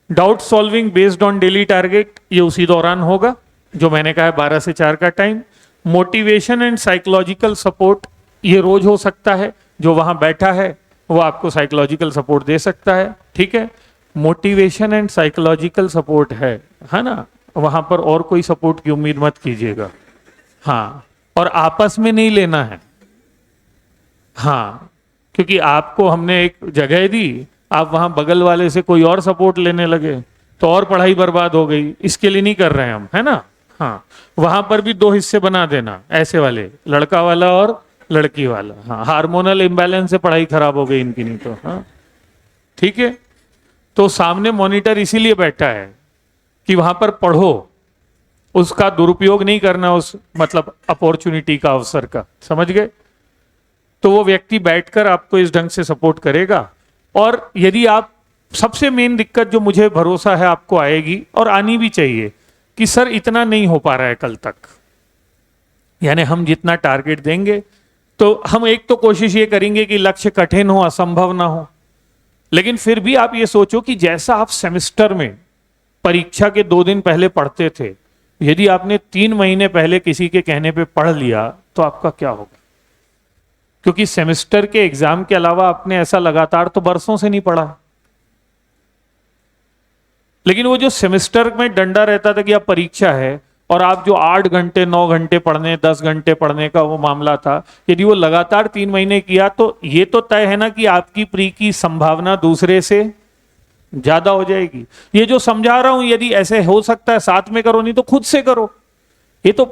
Doubt solving based on daily target, ये उसी दौरान होगा जो मैंने कहा है, 12 से 4 का time. Motivation and psychological support, ये रोज हो सकता है, जो वहां बैठा है वो आपको साइकोलॉजिकल सपोर्ट दे सकता है। ठीक है। मोटिवेशन एंड साइकोलॉजिकल सपोर्ट है ना, वहां पर और कोई सपोर्ट की उम्मीद मत कीजिएगा। हाँ, और आपस में नहीं लेना है। हाँ, क्योंकि आपको हमने एक जगह दी, आप वहां बगल वाले से कोई और सपोर्ट लेने लगे तो और पढ़ाई बर्बाद हो गई। इसके लिए नहीं कर रहे हैं हम, है ना। हाँ, वहां पर भी 2 हिस्से बना देना, ऐसे वाले, लड़का वाला और लड़की वाला। हाँ, हार्मोनल इम्बैलेंस से पढ़ाई खराब हो गई इनकी, नहीं तो। हाँ, ठीक है। तो सामने मॉनिटर इसीलिए बैठा है कि वहां पर पढ़ो, उसका दुरुपयोग नहीं करना, उस मतलब अपॉर्चुनिटी का, अवसर का, समझ गए। तो वो व्यक्ति बैठकर आपको इस ढंग से सपोर्ट करेगा। और यदि आप, सबसे मेन दिक्कत जो मुझे भरोसा है आपको आएगी और आनी भी चाहिए, कि सर इतना नहीं हो पा रहा है कल तक, यानी हम जितना टारगेट देंगे तो हम एक तो कोशिश ये करेंगे कि लक्ष्य कठिन हो, असंभव ना हो, लेकिन फिर भी आप ये सोचो कि जैसा आप सेमेस्टर में परीक्षा के 2 दिन पहले पढ़ते थे, यदि आपने 3 महीने पहले किसी के कहने पे पढ़ लिया तो आपका क्या होगा? क्योंकि सेमेस्टर के एग्जाम के अलावा आपने ऐसा लगातार तो बरसों से नहीं पढ़ा। लेकिन वो जो सेमेस्टर में डंडा रहता था कि अब परीक्षा है और आप जो 8 घंटे 9 घंटे पढ़ने 10 घंटे पढ़ने का वो मामला था, यदि वो लगातार 3 महीने किया तो ये तो तय है ना कि आपकी प्री की संभावना दूसरे से ज्यादा हो जाएगी। ये जो समझा रहा हूं, यदि ऐसे हो सकता है साथ में करो, नहीं तो खुद से करो। ये तो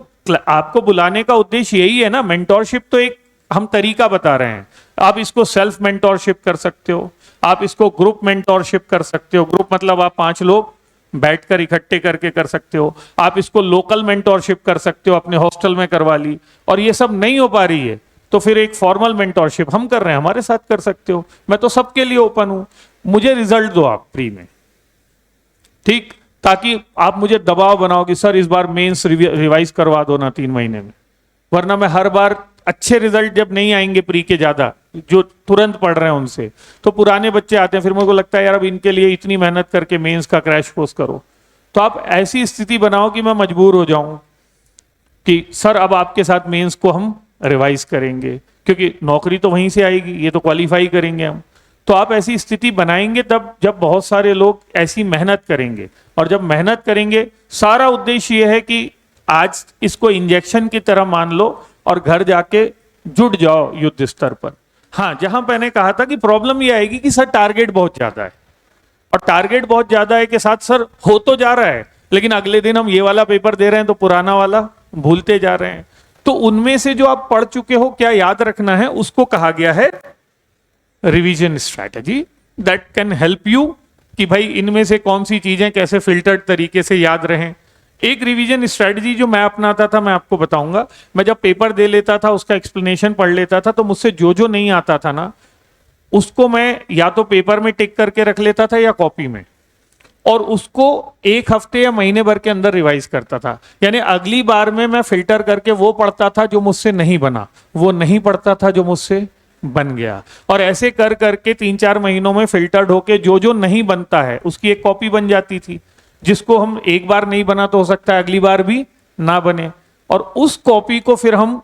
आपको बुलाने का उद्देश्य यही है ना। मेंटोरशिप तो एक हम तरीका बता रहे हैं। आप इसको सेल्फ मेंटोरशिप कर सकते हो, आप इसको ग्रुप मेंटोरशिप कर सकते हो। ग्रुप मतलब आप 5 लोग बैठकर इकट्ठे करके कर सकते हो। आप इसको लोकल मेंटोरशिप कर सकते हो, अपने हॉस्टल में करवा ली। और ये सब नहीं हो पा रही है तो फिर एक फॉर्मल मेंटोरशिप हम कर रहे हैं, हमारे साथ कर सकते हो। मैं तो सबके लिए ओपन हूं। मुझे रिजल्ट दो आप फ्री में, ठीक, ताकि आप मुझे दबाव बनाओ कि सर इस बार मेंस रिवाइज करवा दो ना 3 महीने में। वरना मैं हर बार अच्छे रिजल्ट जब नहीं आएंगे प्री के ज्यादा, जो तुरंत पढ़ रहे हैं उनसे, तो पुराने बच्चे आते हैं, फिर मेरे को लगता है यार अब इनके लिए इतनी मेहनत करके मेंस का क्रैश कोर्स करो। तो आप ऐसी स्थिति बनाओ कि मैं मजबूर हो जाऊं कि सर अब आपके साथ मेंस को हम रिवाइज करेंगे, क्योंकि नौकरी तो वहीं से आएगी, ये तो क्वालिफाई करेंगे हम। तो आप ऐसी स्थिति बनाएंगे तब जब बहुत सारे लोग ऐसी मेहनत करेंगे। और जब मेहनत करेंगे, सारा उद्देश्य यह है कि आज इसको इंजेक्शन की तरह मान लो और घर जाके जुट जाओ युद्ध स्तर पर। हाँ, जहां मैंने कहा था कि प्रॉब्लम ये आएगी कि सर टारगेट बहुत ज्यादा है, और टारगेट बहुत ज्यादा है के साथ सर हो तो जा रहा है, लेकिन अगले दिन हम ये वाला पेपर दे रहे हैं तो पुराना वाला भूलते जा रहे हैं। तो उनमें से जो आप पढ़ चुके हो, क्या याद रखना है, उसको कहा गया है revision strategy, that can help you कि भाई इनमें से कौन सी चीजें कैसे फिल्टर्ड तरीके से याद रहें। एक रिवीजन स्ट्रैटेजी जो मैं अपनाता था, मैं आपको बताऊंगा। मैं जब पेपर दे लेता था, उसका एक्सप्लेनेशन पढ़ लेता था, तो मुझसे जो जो नहीं आता था ना, उसको मैं या तो पेपर में टिक करके रख लेता था या कॉपी में, और उसको 1 हफ्ते या महीने भर के अंदर रिवाइज करता था। यानी अगली बार में मैं फिल्टर करके वो पढ़ता था जो मुझसे नहीं बना, वो नहीं पढ़ता था जो मुझसे बन गया। और ऐसे कर करके 3-4 महीनों में फिल्टर्ड होके जो जो नहीं बनता है उसकी एक कॉपी बन जाती थी, जिसको हम एक बार नहीं बना तो हो सकता है अगली बार भी ना बने। और उस कॉपी को फिर हम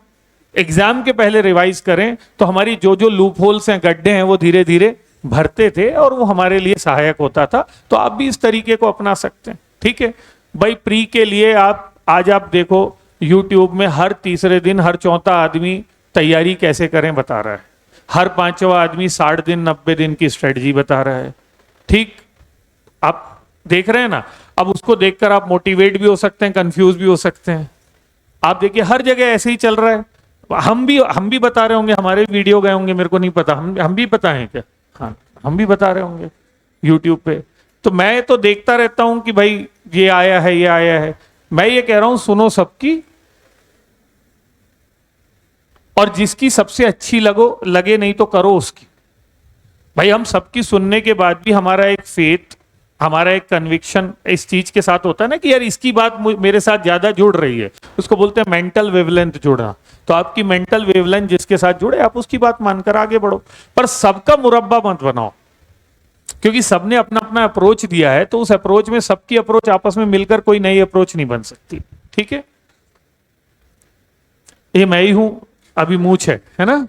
एग्जाम के पहले रिवाइज करें तो हमारी जो जो लूप होल्स हैं, गड्ढे हैं, वो धीरे धीरे भरते थे और वो हमारे लिए सहायक होता था। तो आप भी इस तरीके को अपना सकते हैं। ठीक है भाई, प्री के लिए आज आप देखो यूट्यूब में हर तीसरे दिन हर चौथा आदमी तैयारी कैसे करें बता रहा है, हर 5वां आदमी 60 दिन 90 दिन की स्ट्रेटजी बता रहा है। ठीक, आप देख रहे हैं ना। अब उसको देखकर आप मोटिवेट भी हो सकते हैं, कंफ्यूज भी हो सकते हैं। आप देखिए हर जगह ऐसे ही चल रहा है। हम भी बता रहे होंगे, हमारे वीडियो गए होंगे, मेरे को नहीं पता, हम भी बताएं क्या? हाँ, हम भी बता रहे होंगे यूट्यूब पे। तो मैं तो देखता रहता हूं कि भाई ये आया है, ये आया है। मैं ये कह रहा हूं सुनो सबकी, और जिसकी सबसे अच्छी लगे नहीं तो करो उसकी। भाई हम सबकी सुनने के बाद भी हमारा एक फेथ, हमारा एक कन्विक्शन इस चीज के साथ होता है ना कि यार इसकी बात मेरे साथ ज्यादा जुड़ रही है, उसको बोलते हैं मेंटल वेवलेंथ जुड़ना। तो आपकी मेंटल वेवलेंथ जिसके साथ जुड़े, आप उसकी बात मानकर आगे बढ़ो। पर सबका मुरब्बा मत बनाओ, क्योंकि सबने अपना अपना अप्रोच दिया है, तो उस अप्रोच में सबकी अप्रोच आपस में मिलकर कोई नई अप्रोच नहीं बन सकती। ठीक है, ये मैं ही हूं, अभी मूछ है ना,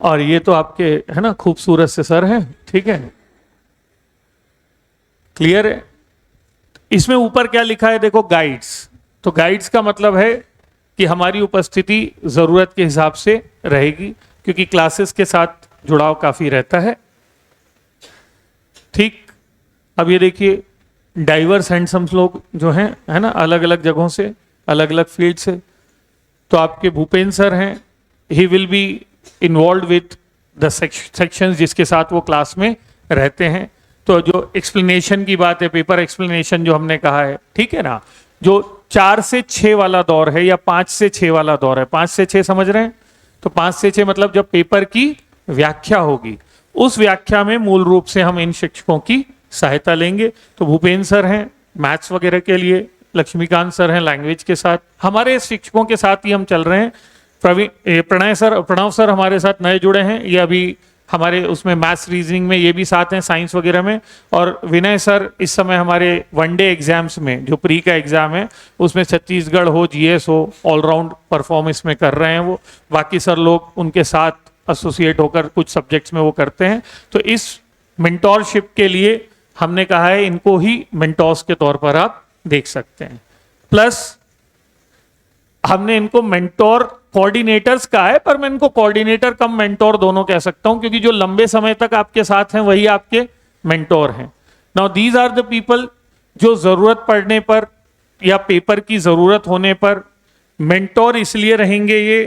और ये तो आपके है ना खूबसूरत से सर हैं। ठीक है, क्लियर है। इसमें ऊपर क्या लिखा है देखो, गाइड्स। तो गाइड्स का मतलब है कि हमारी उपस्थिति जरूरत के हिसाब से रहेगी, क्योंकि क्लासेस के साथ जुड़ाव काफी रहता है। ठीक, अब ये देखिए डाइवर्स हैंडसम लोग जो हैं, है ना, अलग अलग जगहों से, अलग अलग फील्ड से। तो आपके भूपेंद्र सर हैं, he will be involve with the sections जिसके साथ वो क्लास में रहते हैं। तो जो एक्सप्लेनेशन की बात है, पेपर एक्सप्लेनेशन जो हमने कहा है, ठीक है ना, जो 4 से 6 वाला दौर है या 5 से 6 वाला दौर है, 5 से 6 समझ रहे हैं? तो 5 से 6 मतलब जब पेपर की व्याख्या होगी, उस व्याख्या में मूल रूप से हम इन शिक्षकों की सहायता लेंगे। तो भूपेंद्र सर हैं मैथ्स वगैरह के लिए, लक्ष्मीकांत सर हैं लैंग्वेज के साथ, हमारे शिक्षकों के साथ ही हम चल रहे हैं। प्रणव सर हमारे साथ नए जुड़े हैं, ये अभी हमारे उसमें मैथ्स रीजनिंग में ये भी साथ हैं, साइंस वगैरह में। और विनय सर इस समय हमारे वनडे एग्जाम्स में, जो प्री का एग्जाम है उसमें छत्तीसगढ़ हो, जीएस हो, ऑलराउंड परफॉर्मेंस में कर रहे हैं वो। बाकी सर लोग उनके साथ एसोसिएट होकर कुछ सब्जेक्ट्स में वो करते हैं। तो इस मेंटोरशिप के लिए हमने कहा है इनको ही मेंटोर्स के तौर पर आप देख सकते हैं। प्लस हमने इनको मेंटोर कोऑर्डिनेटर्स कहा है, पर मैं इनको कोऑर्डिनेटर कम मेंटोर दोनों कह सकता हूं, क्योंकि जो लंबे समय तक आपके साथ हैं वही आपके मेंटोर हैं। Now these are the people जो जरूरत पड़ने पर या पेपर की जरूरत होने पर मेंटोर इसलिए रहेंगे ये,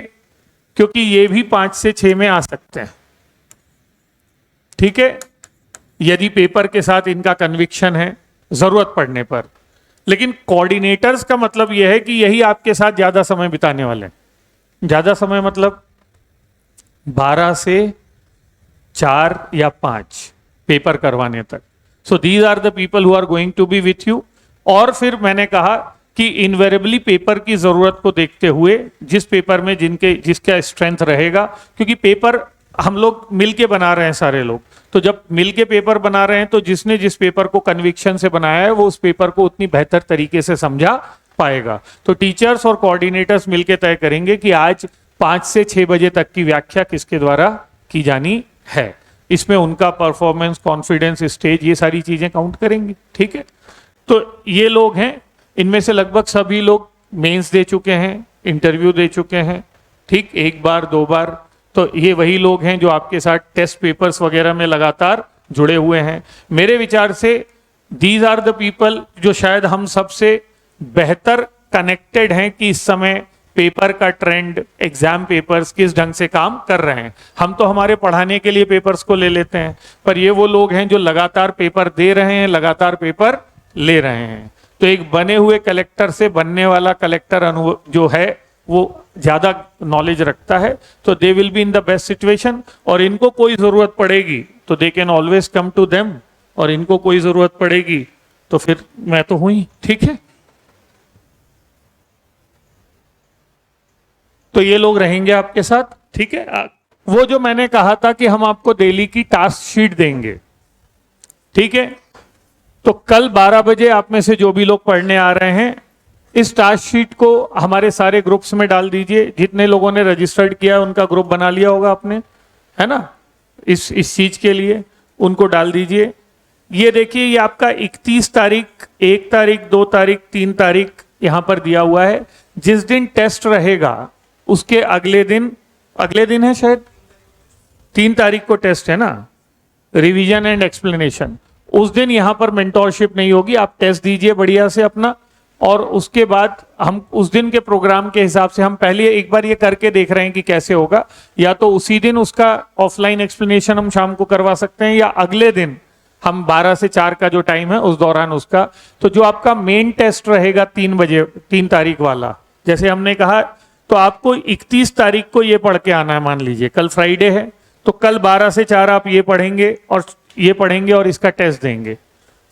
क्योंकि ये भी 5 से 6 में आ सकते हैं। ठीक है, यदि पेपर के साथ इनका कन्विक्शन है जरूरत पड़ने पर। लेकिन कोऑर्डिनेटर्स का मतलब यह है कि यही आपके साथ ज्यादा समय बिताने वाले हैं। ज्यादा समय मतलब 12 से 4 या 5 पेपर करवाने तक। So these are the people who are going to be with you. और फिर मैंने कहा कि इनवेरेबली पेपर की जरूरत को देखते हुए जिस पेपर में जिसका स्ट्रेंथ रहेगा, क्योंकि पेपर हम लोग मिलके बना रहे हैं सारे लोग, तो जब मिलके पेपर बना रहे हैं तो जिसने जिस पेपर को कन्विक्शन से बनाया है वो उस पेपर को उतनी बेहतर तरीके से समझा पाएगा। तो टीचर्स और कोऑर्डिनेटर्स मिलके तय करेंगे कि आज 5 से 6 बजे तक की व्याख्या किसके द्वारा की जानी है। इसमें उनका परफॉर्मेंस, कॉन्फिडेंस, स्टेज, ये सारी चीजें काउंट करेंगी। ठीक है, तो ये लोग हैं, इनमें से लगभग सभी लोग मेंस दे चुके हैं, इंटरव्यू दे चुके हैं। ठीक, 1 बार 2 बार। तो ये वही लोग हैं जो आपके साथ टेस्ट पेपर्स वगैरह में लगातार जुड़े हुए हैं। मेरे विचार से दीज आर द पीपल जो शायद हम सबसे बेहतर कनेक्टेड हैं कि इस समय पेपर का ट्रेंड, एग्जाम पेपर्स किस ढंग से काम कर रहे हैं। हम तो हमारे पढ़ाने के लिए पेपर्स को ले लेते हैं, पर ये वो लोग हैं जो लगातार पेपर दे रहे हैं, लगातार पेपर ले रहे हैं। तो एक बने हुए कलेक्टर से बनने वाला कलेक्टर अनुभव जो है वो ज्यादा नॉलेज रखता है। तो they will be in the best situation. और इनको कोई जरूरत पड़ेगी तो they can always come to them, और इनको कोई जरूरत पड़ेगी तो फिर मैं तो हूं ही। ठीक है, तो ये लोग रहेंगे आपके साथ। ठीक है, वो जो मैंने कहा था कि हम आपको डेली की टास्क शीट देंगे। ठीक है, तो कल 12 बजे आप में से जो भी लोग पढ़ने आ रहे हैं इस टास्क शीट को हमारे सारे ग्रुप्स में डाल दीजिए। जितने लोगों ने रजिस्टर्ड किया उनका ग्रुप बना लिया होगा आपने, है ना, इस चीज के लिए उनको डाल दीजिए। ये देखिए, ये आपका 31 तारीख, 1 तारीख, 2 तारीख, 3 तारीख यहां पर दिया हुआ है। जिस दिन टेस्ट रहेगा उसके अगले दिन है शायद 3 तारीख को टेस्ट है ना, रिवीजन एंड एक्सप्लेनेशन। उस दिन यहां पर मेंटोरशिप नहीं होगी, आप टेस्ट दीजिए बढ़िया से अपना। और उसके बाद हम उस दिन के प्रोग्राम के हिसाब से हम पहले एक बार ये करके देख रहे हैं कि कैसे होगा। या तो उसी दिन उसका ऑफलाइन एक्सप्लेनेशन हम शाम को करवा सकते हैं, या अगले दिन हम 12 से 4 का जो टाइम है उस दौरान उसका। तो जो आपका मेन टेस्ट रहेगा 3 बजे, 3 तारीख वाला, जैसे हमने कहा, तो आपको 31 तारीख को ये पढ़ के आना है। मान लीजिए कल फ्राइडे है तो कल 12 से 4 आप ये पढ़ेंगे और इसका टेस्ट देंगे।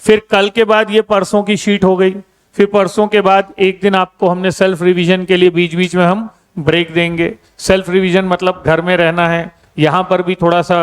फिर कल के बाद ये परसों की शीट हो गई। फिर परसों के बाद एक दिन आपको हमने सेल्फ रिवीजन के लिए बीच बीच में हम ब्रेक देंगे। सेल्फ रिवीजन मतलब घर में रहना है, यहाँ पर भी थोड़ा सा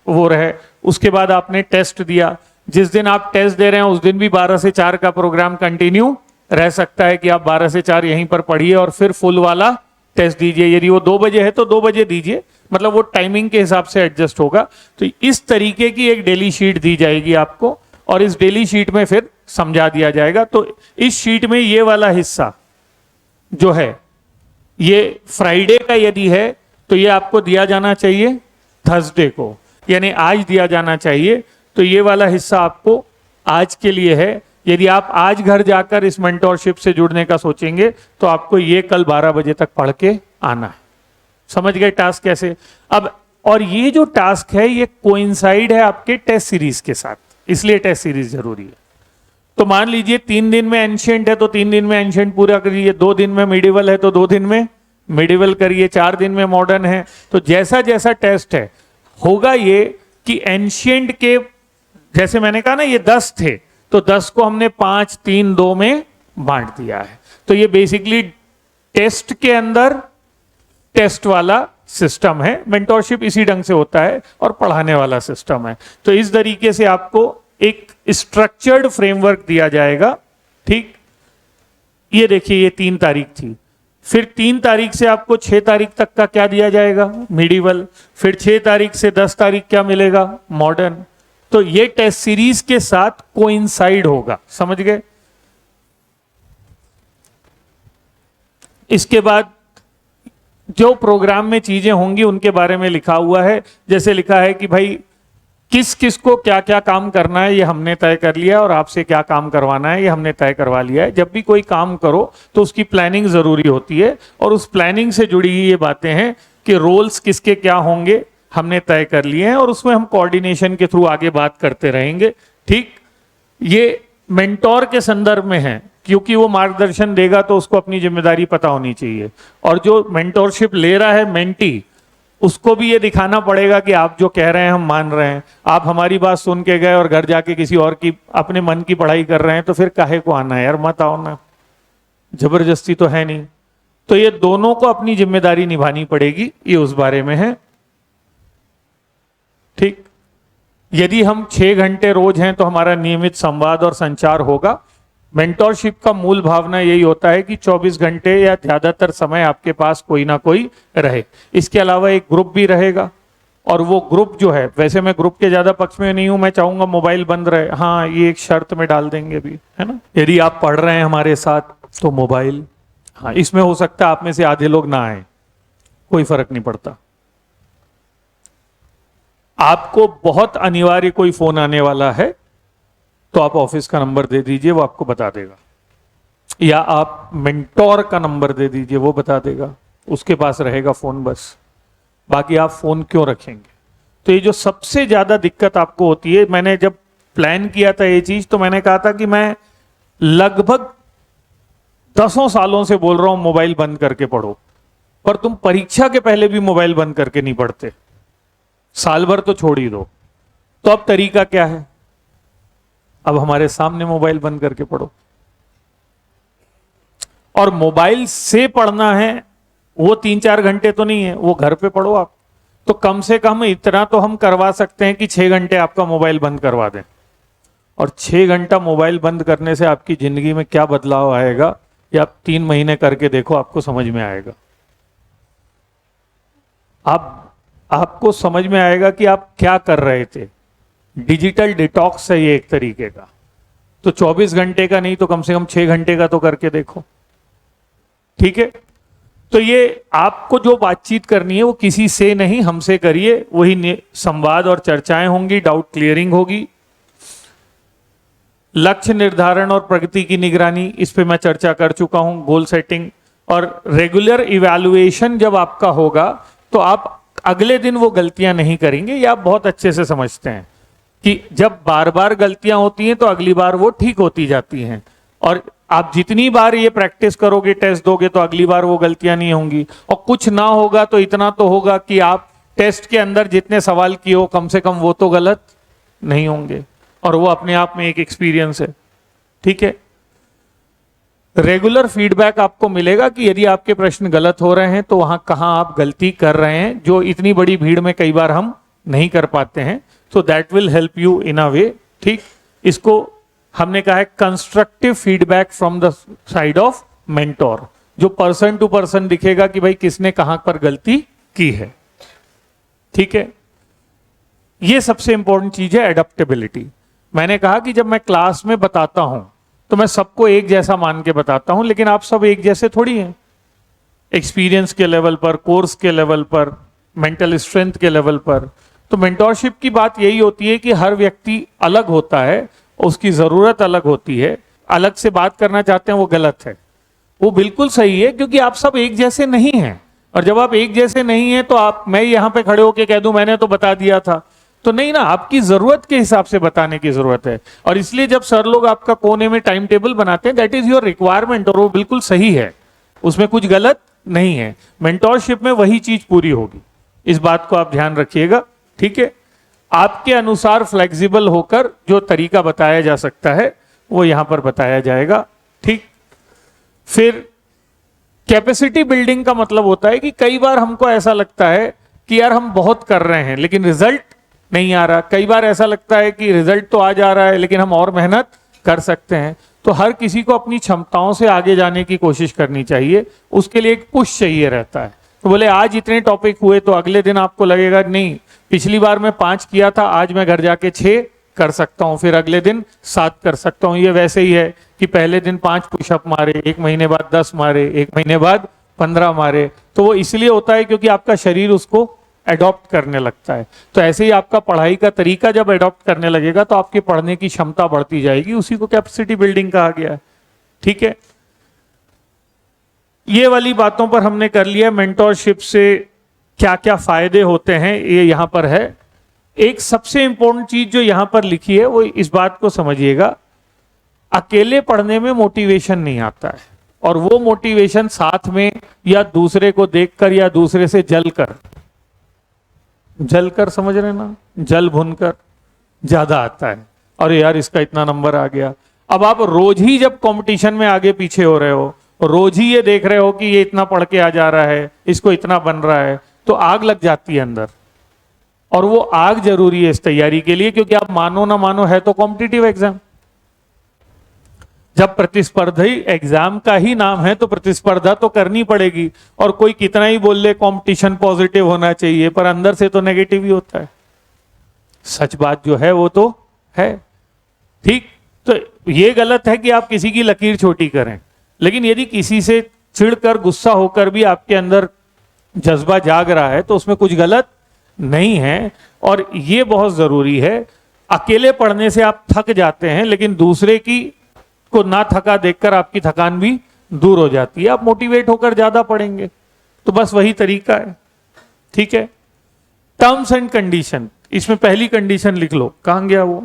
वो रहे। उसके बाद आपने टेस्ट दिया, जिस दिन आप टेस्ट दे रहे हैं उस दिन भी 12 से 4 का प्रोग्राम कंटिन्यू रह सकता है कि आप 12 से 4 यहीं पर पढ़िए और फिर फुल वाला टेस्ट दीजिए। यदि वो 2 बजे है तो 2 बजे दीजिए, मतलब वो टाइमिंग के हिसाब से एडजस्ट होगा। तो इस तरीके की एक डेली शीट दी जाएगी आपको, और इस डेली शीट में फिर समझा दिया जाएगा। तो इस शीट में ये वाला हिस्सा जो है ये फ्राइडे का यदि है तो ये आपको दिया जाना चाहिए थर्सडे को, यानी आज दिया जाना चाहिए। तो ये वाला हिस्सा आपको आज के लिए है। यदि आप आज घर जाकर इस मेंटोरशिप से जुड़ने का सोचेंगे तो आपको ये कल 12 बजे तक पढ़ के आना है। समझ गए टास्क कैसे? अब और ये जो टास्क है ये कोइंसाइड है आपके टेस्ट सीरीज के साथ, इसलिए टेस्ट सीरीज जरूरी है। तो मान लीजिए 3 दिन में एंशिएंट है तो 3 दिन में एंशिएंट पूरा करिए, 2 दिन में मिडिवल है तो 2 दिन में मिडिवल करिए, 4 दिन में मॉडर्न है। तो जैसा जैसा टेस्ट है होगा ये कि एंशिएंट के, जैसे मैंने कहा ना ये 10 थे तो 10 को हमने 5, 3, 2 में बांट दिया है। तो ये बेसिकली टेस्ट के अंदर टेस्ट वाला सिस्टम है, मेंटोरशिप इसी ढंग से होता है और पढ़ाने वाला सिस्टम है। तो इस तरीके से आपको एक स्ट्रक्चर्ड फ्रेमवर्क दिया जाएगा, ठीक। ये देखिए, ये 3 तारीख थी, फिर 3 तारीख से आपको 6 तारीख तक का क्या दिया जाएगा, मिडिवल, फिर 6 तारीख से 10 तारीख क्या मिलेगा, मॉडर्न। तो ये टेस्ट सीरीज के साथ कोइंसाइड होगा, समझ गए। इसके बाद जो प्रोग्राम में चीजें होंगी उनके बारे में लिखा हुआ है। जैसे लिखा है कि भाई किस किस को क्या क्या काम करना है ये हमने तय कर लिया, और आपसे क्या काम करवाना है ये हमने तय करवा लिया है। जब भी कोई काम करो तो उसकी प्लानिंग जरूरी होती है, और उस प्लानिंग से जुड़ी ये बातें हैं कि रोल्स किसके क्या होंगे हमने तय कर लिए हैं, और उसमें हम कोऑर्डिनेशन के थ्रू आगे बात करते रहेंगे, ठीक। ये मेंटोर के संदर्भ में है, क्योंकि वो मार्गदर्शन देगा तो उसको अपनी जिम्मेदारी पता होनी चाहिए, और जो मेंटोरशिप ले रहा है मेंटी, उसको भी ये दिखाना पड़ेगा कि आप जो कह रहे हैं हम मान रहे हैं। आप हमारी बात सुन के गए और घर जाके किसी और की अपने मन की पढ़ाई कर रहे हैं, तो फिर काहे को आना है यार, मत आओ ना, जबरदस्ती तो है नहीं। तो ये दोनों को अपनी जिम्मेदारी निभानी पड़ेगी, ये उस बारे में है, ठीक। यदि हम 6 घंटे रोज हैं तो हमारा नियमित संवाद और संचार होगा। मेंटोरशिप का मूल भावना यही होता है कि 24 घंटे या ज्यादातर समय आपके पास कोई ना कोई रहे। इसके अलावा एक ग्रुप भी रहेगा, और वो ग्रुप जो है, वैसे मैं ग्रुप के ज्यादा पक्ष में नहीं हूं, मैं चाहूंगा मोबाइल बंद रहे, हाँ ये एक शर्त में डाल देंगे भी, है ना। यदि आप पढ़ रहे हैं हमारे साथ तो मोबाइल, हाँ इसमें हो सकता है आप में से आधे लोग ना आए, कोई फर्क नहीं पड़ता। आपको बहुत अनिवार्य कोई फोन आने वाला है तो आप ऑफिस का नंबर दे दीजिए, वो आपको बता देगा, या आप मेंटोर का नंबर दे दीजिए, वो बता देगा, उसके पास रहेगा फोन बस। बाकी आप फोन क्यों रखेंगे। तो ये जो सबसे ज्यादा दिक्कत आपको होती है, मैंने जब प्लान किया था ये चीज, तो मैंने कहा था कि मैं लगभग 10 सालों से बोल रहा हूं मोबाइल बंद करके पढ़ो, पर तुम परीक्षा के पहले भी मोबाइल बंद करके नहीं पढ़ते, साल भर तो छोड़ ही दो। तो अब तरीका क्या है, अब हमारे सामने मोबाइल बंद करके पढ़ो। और मोबाइल से पढ़ना है वो 3-4 घंटे तो नहीं है, वो घर पे पढ़ो आप। तो कम से कम इतना तो हम करवा सकते हैं कि 6 घंटे आपका मोबाइल बंद करवा दें। और 6 घंटा मोबाइल बंद करने से आपकी जिंदगी में क्या बदलाव आएगा, ये आप 3 महीने करके देखो, आपको समझ में आएगा। आपको समझ में आएगा कि आप क्या कर रहे थे। डिजिटल डिटॉक्स है ये एक तरीके का। तो 24 घंटे का नहीं तो कम से कम 6 घंटे का तो करके देखो, ठीक है। तो ये आपको जो बातचीत करनी है वो किसी से नहीं, हमसे करिए, वही संवाद और चर्चाएं होंगी, डाउट क्लियरिंग होगी। लक्ष्य निर्धारण और प्रगति की निगरानी, इस पे मैं चर्चा कर चुका हूं, गोल सेटिंग। और रेगुलर इवैल्यूएशन जब आपका होगा तो आप अगले दिन वो गलतियां नहीं करेंगे। ये आप बहुत अच्छे से समझते हैं कि जब बार बार गलतियां होती हैं तो अगली बार वो ठीक होती जाती हैं, और आप जितनी बार ये प्रैक्टिस करोगे, टेस्ट दोगे, तो अगली बार वो गलतियां नहीं होंगी। और कुछ ना होगा तो इतना तो होगा कि आप टेस्ट के अंदर जितने सवाल किए हो कम से कम वो तो गलत नहीं होंगे, और वो अपने आप में एक एक्सपीरियंस है, ठीक है। रेगुलर फीडबैक आपको मिलेगा कि यदि आपके प्रश्न गलत हो रहे हैं तो वहां कहां आप गलती कर रहे हैं, जो इतनी बड़ी भीड़ में कई बार हम नहीं कर पाते हैं। तो that will help you in a way, ठीक। इसको हमने कहा है constructive feedback from the side of mentor, जो पर्सन टू पर्सन दिखेगा कि भाई किसने कहां पर गलती की है, ठीक है। ये सबसे इंपॉर्टेंट चीज है, एडेप्टेबिलिटी। मैंने कहा कि जब मैं क्लास में बताता हूं तो मैं सबको एक जैसा मान के बताता हूं, लेकिन आप सब एक जैसे थोड़ी हैं। एक्सपीरियंस के लेवल पर, कोर्स के लेवल पर, मेंटल स्ट्रेंथ के लेवल पर। तो मेंटोरशिप की बात यही होती है कि हर व्यक्ति अलग होता है, उसकी जरूरत अलग होती है। अलग से बात करना चाहते हैं वो गलत है, वो बिल्कुल सही है, क्योंकि आप सब एक जैसे नहीं हैं। और जब आप एक जैसे नहीं हैं तो आप, मैं यहां पे खड़े होके कह दूं मैंने तो बता दिया था, तो नहीं ना, आपकी जरूरत के हिसाब से बताने की जरूरत है। और इसलिए जब सर लोग आपका कोने में टाइम टेबल बनाते हैं, दैट इज योर रिक्वायरमेंट, और वो बिल्कुल सही है, उसमें कुछ गलत नहीं है। मेंटोरशिप में वही चीज पूरी होगी, इस बात को आप ध्यान रखिएगा, ठीक है। आपके अनुसार फ्लेक्सिबल होकर जो तरीका बताया जा सकता है वो यहां पर बताया जाएगा, ठीक। फिर कैपेसिटी बिल्डिंग का मतलब होता है कि कई बार हमको ऐसा लगता है कि यार हम बहुत कर रहे हैं लेकिन रिजल्ट नहीं आ रहा। कई बार ऐसा लगता है कि रिजल्ट तो आ जा रहा है लेकिन हम और मेहनत कर सकते हैं। तो हर किसी को अपनी क्षमताओं से आगे जाने की कोशिश करनी चाहिए, उसके लिए एक पुश चाहिए रहता है। तो बोले आज इतने टॉपिक हुए तो अगले दिन आपको लगेगा नहीं, पिछली बार मैं 5 किया था, आज मैं घर जाके 6 कर सकता हूं, फिर अगले दिन 7 कर सकता हूं। ये वैसे ही है कि पहले दिन 5 पुशअप मारे, 1 महीने बाद 10 मारे, 1 महीने बाद 15 मारे। तो वो इसलिए होता है क्योंकि आपका शरीर उसको एडॉप्ट करने लगता है। तो ऐसे ही आपका पढ़ाई का तरीका जब एडॉप्ट करने लगेगा तो आपकी पढ़ने की क्षमता बढ़ती जाएगी, उसी को कैपेसिटी बिल्डिंग कहा गया है। ठीक है, ये वाली बातों पर हमने कर लिया। मेंटोरशिप से क्या क्या फायदे होते हैं ये यहां पर है। एक सबसे इंपॉर्टेंट चीज जो यहां पर लिखी है वो इस बात को समझिएगा, अकेले पढ़ने में मोटिवेशन नहीं आता है, और वो मोटिवेशन साथ में या दूसरे को देखकर या दूसरे से जलकर समझ रहे ना, जल भुनकर ज्यादा आता है। और यार इसका इतना नंबर आ गया। अब आप रोज ही जब कंपटीशन में आगे पीछे हो रहे हो, रोज ही ये देख रहे हो कि ये इतना पढ़ के आ जा रहा है, इसको इतना बन रहा है, तो आग लग जाती है अंदर। और वो आग जरूरी है इस तैयारी के लिए, क्योंकि आप मानो ना मानो है तो कॉम्पिटिटिव एग्जाम। जब प्रतिस्पर्धी एग्जाम का ही नाम है तो प्रतिस्पर्धा तो करनी पड़ेगी। और कोई कितना ही बोल ले कंपटीशन पॉजिटिव होना चाहिए, पर अंदर से तो नेगेटिव ही होता है। सच बात जो है वो तो है। ठीक, तो ये गलत है कि आप किसी की लकीर छोटी करें, लेकिन यदि किसी से चिढ़कर गुस्सा होकर भी आपके अंदर जज्बा जाग रहा है तो उसमें कुछ गलत नहीं है। और ये बहुत जरूरी है, अकेले पढ़ने से आप थक जाते हैं, लेकिन दूसरे की को ना थका देखकर आपकी थकान भी दूर हो जाती है, आप मोटिवेट होकर ज्यादा पढ़ेंगे। तो बस वही तरीका है। ठीक है, टर्म्स एंड कंडीशन, इसमें पहली कंडीशन लिख लो। कहां गया वो?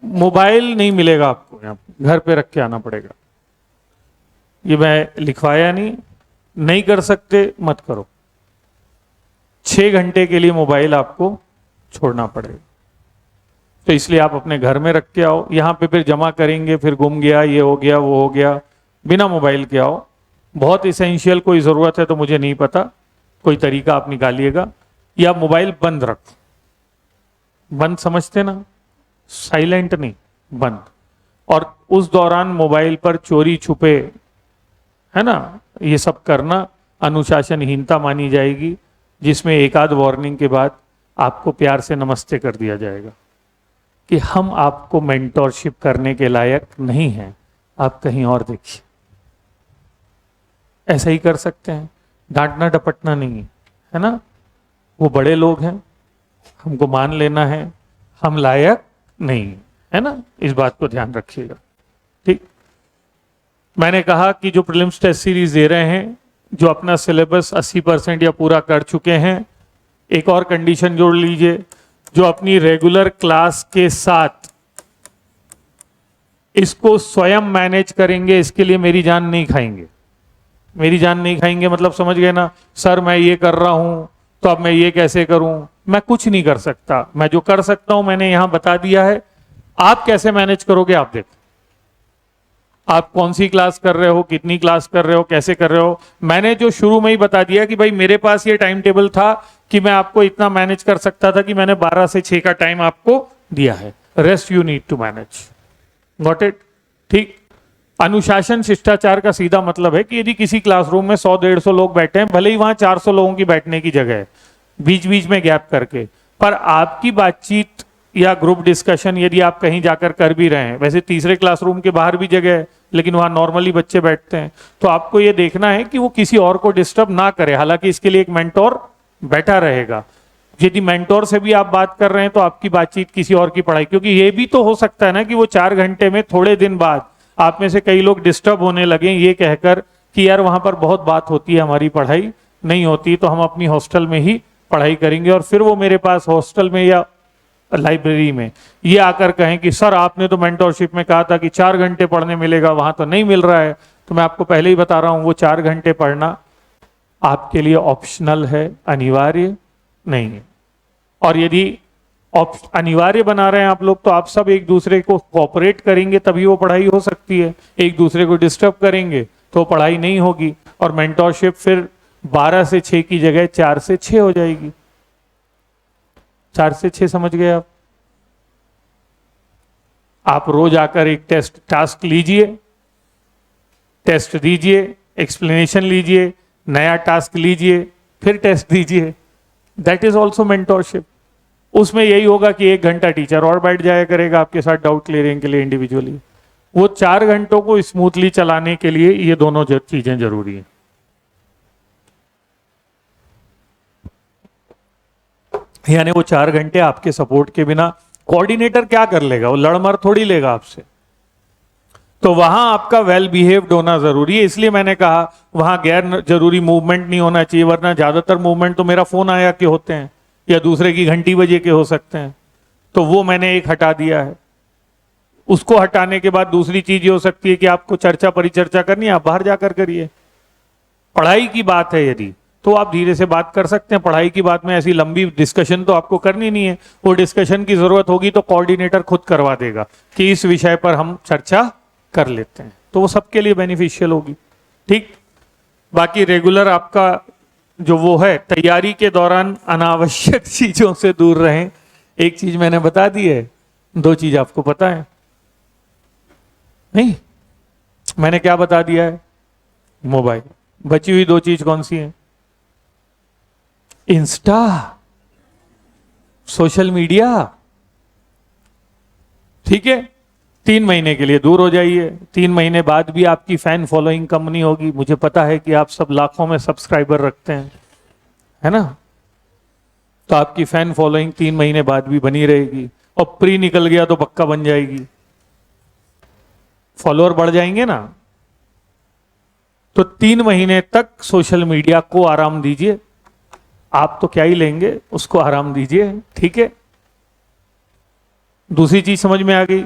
मोबाइल नहीं मिलेगा आपको, यहां घर पे रख के आना पड़ेगा। ये मैं लिखवाया नहीं कर सकते मत करो। 6 घंटे के लिए मोबाइल आपको छोड़ना पड़ेगा, तो इसलिए आप अपने घर में रख के आओ। यहां पे फिर जमा करेंगे, फिर गुम गया, ये हो गया, वो हो गया, बिना मोबाइल के आओ। बहुत इसेंशियल कोई जरूरत है तो मुझे नहीं पता, कोई तरीका आप निकालिएगा, या मोबाइल बंद रखो। बंद समझते ना, साइलेंट नहीं, बंद। और उस दौरान मोबाइल पर चोरी छुपे, है ना, ये सब करना अनुशासनहीनता मानी जाएगी, जिसमें एक आध वार्निंग के बाद आपको प्यार से नमस्ते कर दिया जाएगा कि हम आपको मेंटोरशिप करने के लायक नहीं हैं, आप कहीं और देखिए। ऐसा ही कर सकते हैं, डांटना डपटना नहीं है ना। वो बड़े लोग हैं, हमको मान लेना है, हम लायक नहीं है ना, इस बात को ध्यान रखिएगा। ठीक, मैंने कहा कि जो प्रीलिम्स टेस्ट सीरीज दे रहे हैं, जो अपना सिलेबस 80% या पूरा कर चुके हैं, एक और कंडीशन जोड़ लीजिए, जो अपनी रेगुलर क्लास के साथ इसको स्वयं मैनेज करेंगे, इसके लिए मेरी जान नहीं खाएंगे। मेरी जान नहीं खाएंगे मतलब समझ गए ना, सर मैं ये कर रहा हूं तो अब मैं ये कैसे करूं? मैं कुछ नहीं कर सकता, मैं जो कर सकता हूं मैंने यहां बता दिया है। आप कैसे मैनेज करोगे आप देखो, आप कौन सी क्लास कर रहे हो, कितनी क्लास कर रहे हो, कैसे कर रहे हो। मैंने जो शुरू में ही बता दिया कि भाई मेरे पास ये टाइम टेबल था कि मैं आपको इतना मैनेज कर सकता था, कि मैंने 12 से 6 का टाइम आपको दिया है। Rest you need to manage, got it. ठीक, अनुशासन शिष्टाचार का सीधा मतलब है कि यदि किसी क्लासरूम में 100-150 लोग बैठे हैं, भले ही वहां 400 लोगों की बैठने की जगह है, बीच बीच में गैप करके, पर आपकी बातचीत या ग्रुप डिस्कशन यदि आप कहीं जाकर कर भी रहे हैं, वैसे तीसरे क्लासरूम के बाहर भी जगह है लेकिन वहां नॉर्मली बच्चे बैठते हैं, तो आपको यह देखना है कि वो किसी और को डिस्टर्ब ना करे। हालांकि इसके लिए एक मेंटोर बैठा रहेगा। यदि मेंटोर से भी आप बात कर रहे हैं तो आपकी बातचीत किसी और की पढ़ाई, क्योंकि ये भी तो हो सकता है ना कि वो 4 घंटे में थोड़े दिन बाद आप में से कई लोग डिस्टर्ब होने लगे ये कहकर कि यार वहां पर बहुत बात होती है, हमारी पढ़ाई नहीं होती, तो हम अपनी हॉस्टल में ही पढ़ाई करेंगे। और फिर वो मेरे पास हॉस्टल में या लाइब्रेरी में ये आकर कहें कि सर आपने तो मेंटोरशिप में कहा था कि 4 घंटे पढ़ने मिलेगा, वहां तो नहीं मिल रहा है। तो मैं आपको पहले ही बता रहा हूं, वो 4 घंटे पढ़ना आपके लिए ऑप्शनल है, अनिवार्य नहीं है। और यदि अनिवार्य बना रहे हैं आप लोग, तो आप सब एक दूसरे को कोऑपरेट करेंगे तभी वो पढ़ाई हो सकती है। एक दूसरे को डिस्टर्ब करेंगे तो पढ़ाई नहीं होगी, और मेंटोरशिप फिर 12 से 6 की जगह 4 से 6 हो जाएगी। 4 से 6 समझ गए आप रोज आकर एक टास्क लीजिए, टेस्ट दीजिए, एक्सप्लेनेशन लीजिए, नया टास्क लीजिए, फिर टेस्ट दीजिए। That is also mentorship. उसमें यही होगा कि 1 घंटा टीचर और बैठ जाया करेगा आपके साथ डाउट क्लियरिंग के लिए इंडिविजुअली। वो 4 घंटों को स्मूथली चलाने के लिए ये दोनों चीजें जरूरी है। यानी वो 4 घंटे आपके सपोर्ट के बिना कोऑर्डिनेटर क्या कर लेगा, वो लड़मर थोड़ी लेगा आपसे। तो वहां आपका वेल बिहेव्ड होना जरूरी है। इसलिए मैंने कहा वहां गैर जरूरी मूवमेंट नहीं होना चाहिए, वरना ज्यादातर मूवमेंट तो मेरा फोन आया के होते हैं या दूसरे की घंटी बजे के हो सकते हैं। तो वो मैंने एक हटा दिया है। उसको हटाने के बाद दूसरी चीज ये हो सकती है कि आपको चर्चा परिचर्चा करनी है, आप बाहर जाकर करिए। पढ़ाई की बात है यदि, तो आप धीरे से बात कर सकते हैं। पढ़ाई की बात में ऐसी लंबी डिस्कशन तो आपको करनी नहीं है। वो डिस्कशन की जरूरत होगी तो कोऑर्डिनेटर खुद करवा देगा कि इस विषय पर हम चर्चा कर लेते हैं, तो वो सबके लिए बेनिफिशियल होगी। ठीक। बाकी रेगुलर आपका जो वो है, तैयारी के दौरान अनावश्यक चीजों से दूर रहें। एक चीज मैंने बता दी है, 2 चीज आपको पता है नहीं? मैंने क्या बता दिया है? मोबाइल। बची हुई 2 चीज कौन सी है? Insta, social media. ठीक है, 3 महीने के लिए दूर हो जाइए। 3 महीने बाद भी आपकी फैन फॉलोइंग कम नहीं होगी। मुझे पता है कि आप सब लाखों में सब्सक्राइबर रखते हैं, है ना? तो आपकी फैन फॉलोइंग 3 महीने बाद भी बनी रहेगी, और प्री निकल गया तो पक्का बन जाएगी। फॉलोअर बढ़ जाएंगे ना। तो 3 महीने तक सोशल मीडिया को आराम दीजिए। आप तो क्या ही लेंगे, उसको आराम दीजिए। ठीक है। दूसरी चीज समझ में आ गई?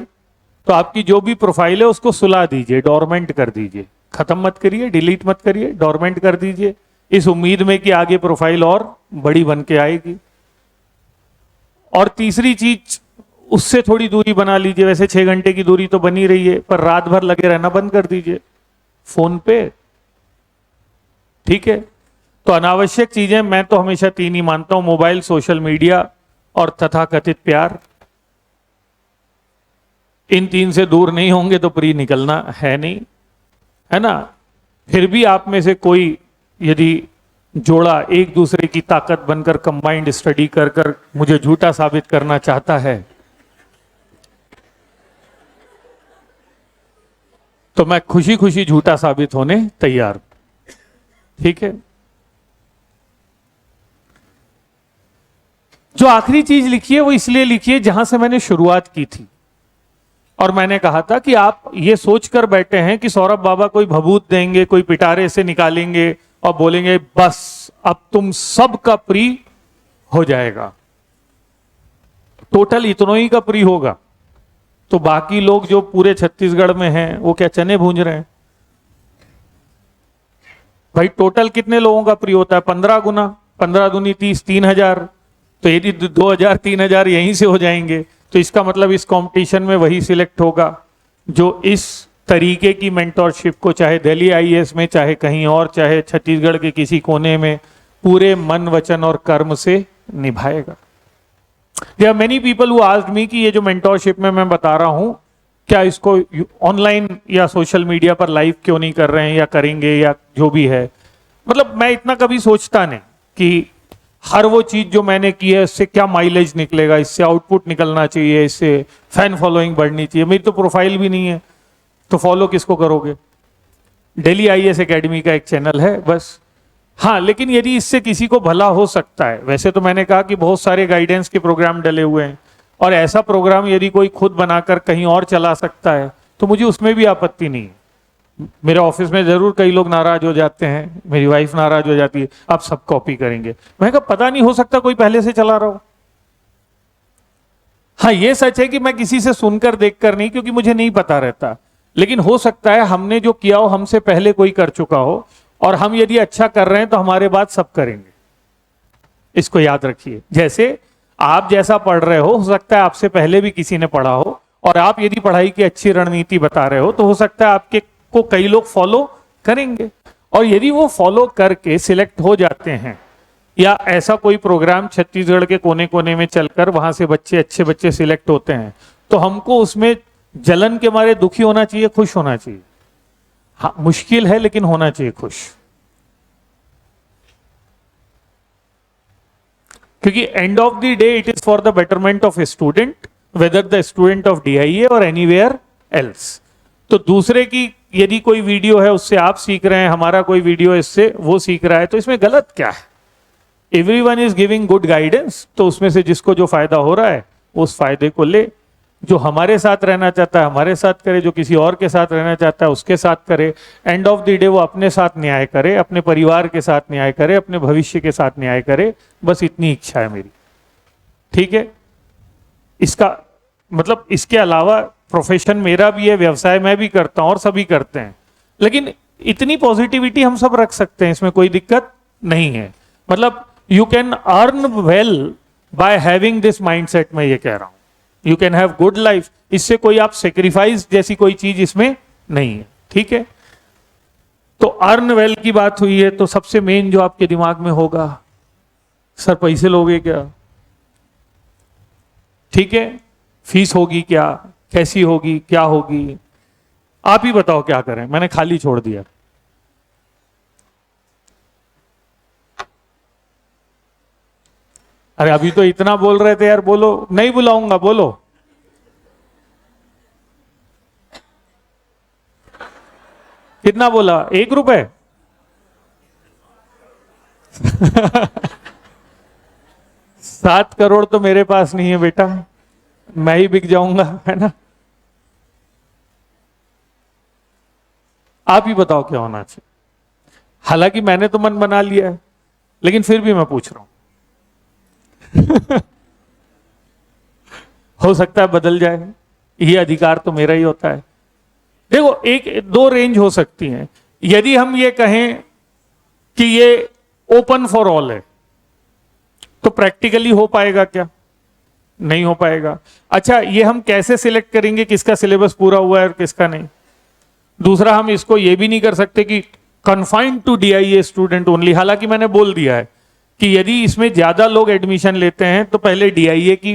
तो आपकी जो भी प्रोफाइल है उसको सुला दीजिए, डोरमेंट कर दीजिए। खत्म मत करिए, डिलीट मत करिए, डोरमेंट कर दीजिए, इस उम्मीद में कि आगे प्रोफाइल और बड़ी बन के आएगी। और तीसरी चीज, उससे थोड़ी दूरी बना लीजिए। वैसे 6 घंटे की दूरी तो बनी रही है, पर रात भर लगे रहना बंद कर दीजिए फोन पे। ठीक है। तो अनावश्यक चीजें मैं तो हमेशा 3 ही मानता हूं: मोबाइल, सोशल मीडिया और तथाकथित प्यार। इन 3 से दूर नहीं होंगे तो प्री निकलना है नहीं, है ना? फिर भी आप में से कोई यदि जोड़ा एक दूसरे की ताकत बनकर कंबाइंड स्टडी कर कर मुझे झूठा साबित करना चाहता है, तो मैं खुशी खुशी झूठा साबित होने तैयार। ठीक है। जो आखिरी चीज लिखी है वो इसलिए लिखी है जहां से मैंने शुरुआत की थी, और मैंने कहा था कि आप ये सोचकर बैठे हैं कि सौरभ बाबा कोई भभूत देंगे, कोई पिटारे से निकालेंगे और बोलेंगे बस अब तुम सबका प्री हो जाएगा, टोटल इतनों ही का प्री होगा। तो बाकी लोग जो पूरे छत्तीसगढ़ में हैं वो क्या चने भूंज रहे हैं? भाई टोटल कितने लोगों का प्री होता है? 15 गुना, 15 दूनी 30, 3000। तो यदि 2000 3000 यहीं से हो जाएंगे तो इसका मतलब इस कंपटीशन में वही सिलेक्ट होगा जो इस तरीके की मेंटोरशिप को, चाहे दिल्ली आईएएस में, चाहे कहीं और, चाहे छत्तीसगढ़ के किसी कोने में, पूरे मन वचन और कर्म से निभाएगा। There are many people who asked me कि ये जो मेंटोरशिप में मैं बता रहा हूं, क्या इसको ऑनलाइन या सोशल मीडिया पर लाइव क्यों नहीं कर रहे हैं, या करेंगे, या जो भी है। मतलब मैं इतना कभी सोचता नहीं कि हर वो चीज जो मैंने की है इससे क्या माइलेज निकलेगा, इससे आउटपुट निकलना चाहिए, इससे फैन फॉलोइंग बढ़नी चाहिए। मेरी तो प्रोफाइल भी नहीं है, तो फॉलो किसको करोगे? दिल्ली आईएएस एकेडमी का एक चैनल है बस। हाँ, लेकिन यदि इससे किसी को भला हो सकता है, वैसे तो मैंने कहा कि बहुत सारे गाइडेंस के प्रोग्राम डले हुए हैं, और ऐसा प्रोग्राम यदि कोई खुद बनाकर कहीं और चला सकता है तो मुझे उसमें भी आपत्ति नहीं है। मेरे ऑफिस में जरूर कई लोग नाराज हो जाते हैं, मेरी वाइफ नाराज हो जाती है, आप सब कॉपी करेंगे। मैं कहा पता नहीं, हो सकता कोई पहले से चला रहा हो। हाँ, ये सच है कि मैं किसी से सुनकर देखकर नहीं, क्योंकि मुझे नहीं पता रहता, लेकिन हो सकता है हमने जो किया हो हमसे पहले कोई कर चुका हो, और हम यदि अच्छा कर रहे हैं तो हमारे बाद सब करेंगे। इसको याद रखिए। जैसे आप जैसा पढ़ रहे हो सकता है आपसे पहले भी किसी ने पढ़ा हो, और आप यदि पढ़ाई की अच्छी रणनीति बता रहे हो तो हो सकता है आपके को कई लोग फॉलो करेंगे, और यदि वो फॉलो करके सिलेक्ट हो जाते हैं, या ऐसा कोई प्रोग्राम छत्तीसगढ़ के कोने कोने में चलकर वहां से बच्चे, अच्छे बच्चे सिलेक्ट होते हैं, तो हमको उसमें जलन के मारे दुखी होना चाहिए, खुश होना चाहिए? हाँ, मुश्किल है लेकिन होना चाहिए खुश, क्योंकि end of the day it is for the betterment of a student, whether the student of DIA और एनीवेयर एल्स। तो दूसरे की यदि कोई वीडियो है उससे आप सीख रहे हैं, हमारा कोई वीडियो इससे वो सीख रहा है, तो इसमें गलत क्या है? Everyone is giving good guidance, तो उसमें से जिसको जो फायदा हो रहा है उस फायदे को ले। जो हमारे साथ रहना चाहता है हमारे साथ करे, जो किसी और के साथ रहना चाहता है उसके साथ करे। एंड ऑफ द डे वो अपने साथ न्याय करे, अपने परिवार के साथ न्याय करे, अपने भविष्य के साथ न्याय करे, बस इतनी इच्छा है मेरी। ठीक है, इसका मतलब इसके अलावा प्रोफेशन मेरा भी है, व्यवसाय मैं भी करता हूं और सभी करते हैं, लेकिन इतनी पॉजिटिविटी हम सब रख सकते हैं, इसमें कोई दिक्कत नहीं है। मतलब you can earn well by having this mindset, मैं ये कह रहा हूं, you can have good life. इससे कोई आप सेक्रीफाइस जैसी कोई चीज इसमें नहीं है। ठीक है, तो अर्न वेल की बात हुई है, तो सबसे मेन जो आपके दिमाग में होगा, सर पैसे लोगे क्या? ठीक है, फीस होगी क्या, कैसी होगी, क्या होगी? आप ही बताओ क्या करें, मैंने खाली छोड़ दिया। अरे अभी तो इतना बोल रहे थे यार, बोलो। नहीं बुलाऊंगा, बोलो। कितना बोला? 1 रुपए? 7 करोड़ तो मेरे पास नहीं है बेटा, मैं ही बिक जाऊंगा, है ना? आप ही बताओ क्या होना चाहिए। हालांकि मैंने तो मन बना लिया है, लेकिन फिर भी मैं पूछ रहा हूं। हो सकता है बदल जाए, ये अधिकार तो मेरा ही होता है। देखो, एक दो रेंज हो सकती हैं। यदि हम ये कहें कि ये ओपन फॉर ऑल है, तो प्रैक्टिकली हो पाएगा क्या? नहीं हो पाएगा। अच्छा, ये हम कैसे सिलेक्ट करेंगे किसका सिलेबस पूरा हुआ है और किसका नहीं? दूसरा, हम इसको ये भी नहीं कर सकते कि confined to DIA student only. हालांकि मैंने बोल दिया है कि यदि इसमें ज्यादा लोग एडमिशन लेते हैं तो पहले डीआईए की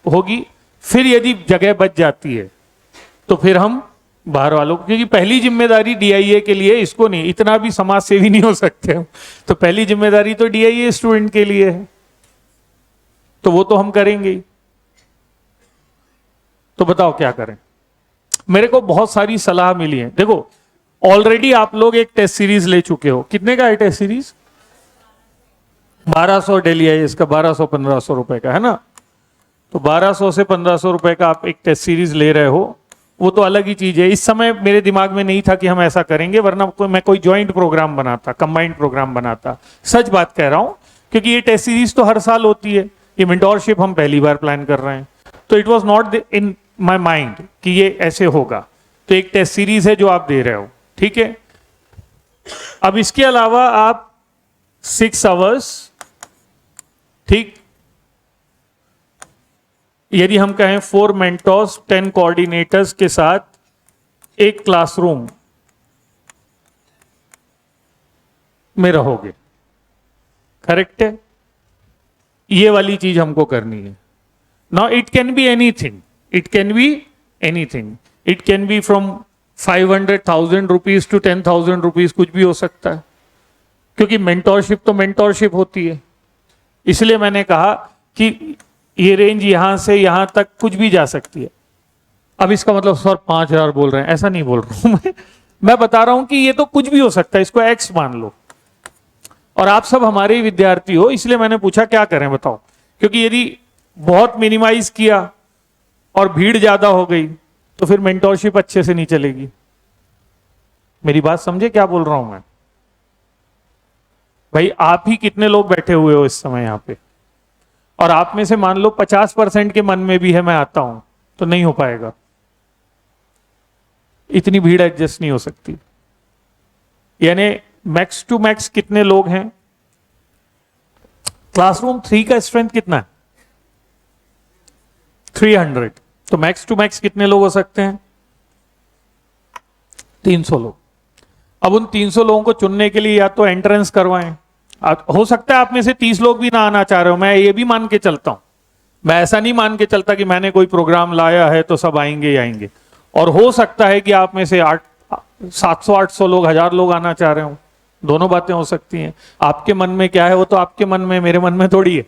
होगी, फिर यदि जगह बच जाती है तो फिर हम बाहर वालों को, क्योंकि पहली जिम्मेदारी डीआईए के लिए, इसको नहीं, इतना भी समाज सेवी नहीं हो सकते हम, तो पहली जिम्मेदारी तो डीआईए स्टूडेंट के लिए है, तो वो तो हम करेंगे ही। तो बताओ क्या करें? मेरे को बहुत सारी सलाह मिली है। देखो, ऑलरेडी आप लोग एक टेस्ट सीरीज ले चुके हो। कितने का है टेस्ट सीरीज? 1200 डेली है इसका, 1200-1500 रुपए का है ना। तो 1200 से 1500 रुपए का आप एक टेस्ट सीरीज ले रहे हो, वो तो अलग ही चीज है। इस समय मेरे दिमाग में नहीं था कि हम ऐसा करेंगे, वरना मैं कोई ज्वाइंट प्रोग्राम बनाता, कंबाइंड प्रोग्राम बनाता। सच बात कह रहा हूं, क्योंकि ये टेस्ट सीरीज तो हर साल होती है, ये मेंटोरशिप हम पहली बार प्लान कर रहे हैं, तो it was not in my mind कि ये ऐसे होगा। तो एक टेस्ट सीरीज है जो आप दे रहे हो, ठीक है। अब इसके अलावा आप 6 आवर्स, ठीक, यदि हम कहें 4 मेंटोर्स 10 कोऑर्डिनेटर्स के साथ एक क्लासरूम में रहोगे, करेक्ट है? ये वाली चीज हमको करनी है। Now it can be anything, it can be anything, it can be from 500,000 rupees to 10,000 rupees, कुछ भी हो सकता है, क्योंकि मेंटोरशिप तो मेंटोरशिप होती है। इसलिए मैंने कहा कि ये रेंज यहां से यहां तक कुछ भी जा सकती है। अब इसका मतलब सर 5,000 बोल रहे हैं, ऐसा नहीं बोल रहा हूं मैं बता रहा हूं कि ये तो कुछ भी हो सकता है, इसको एक्स मान लो। और आप सब हमारे ही विद्यार्थी हो, इसलिए मैंने पूछा क्या करें बताओ, क्योंकि यदि बहुत मिनिमाइज किया और भीड़ ज्यादा हो गई तो फिर मेंटोरशिप अच्छे से नहीं चलेगी। मेरी बात समझे क्या बोल रहा हूं मैं? भाई आप ही कितने लोग बैठे हुए हो इस समय यहां पे, और आप में से मान लो 50% के मन में भी है मैं आता हूं, तो नहीं हो पाएगा, इतनी भीड़ एडजस्ट नहीं हो सकती। यानी मैक्स टू मैक्स कितने लोग हैं? क्लासरूम 3 का स्ट्रेंथ कितना है? 300, तो मैक्स टू मैक्स कितने लोग हो सकते हैं? 300 लोग। अब उन 300 लोगों को चुनने के लिए या तो एंट्रेंस करवाएं, हो सकता है आप में से 30 लोग भी ना आना चाह रहे हो, मैं ये भी मान के चलता हूं, मैं ऐसा नहीं मान के चलता कि मैंने कोई प्रोग्राम लाया है तो सब आएंगे ही आएंगे। और हो सकता है कि आप में से 700-800 लोग, 1000 लोग आना चाह रहे हो, दोनों बातें हो सकती हैं। आपके मन में क्या है वो तो आपके मन में, मेरे मन में थोड़ी है।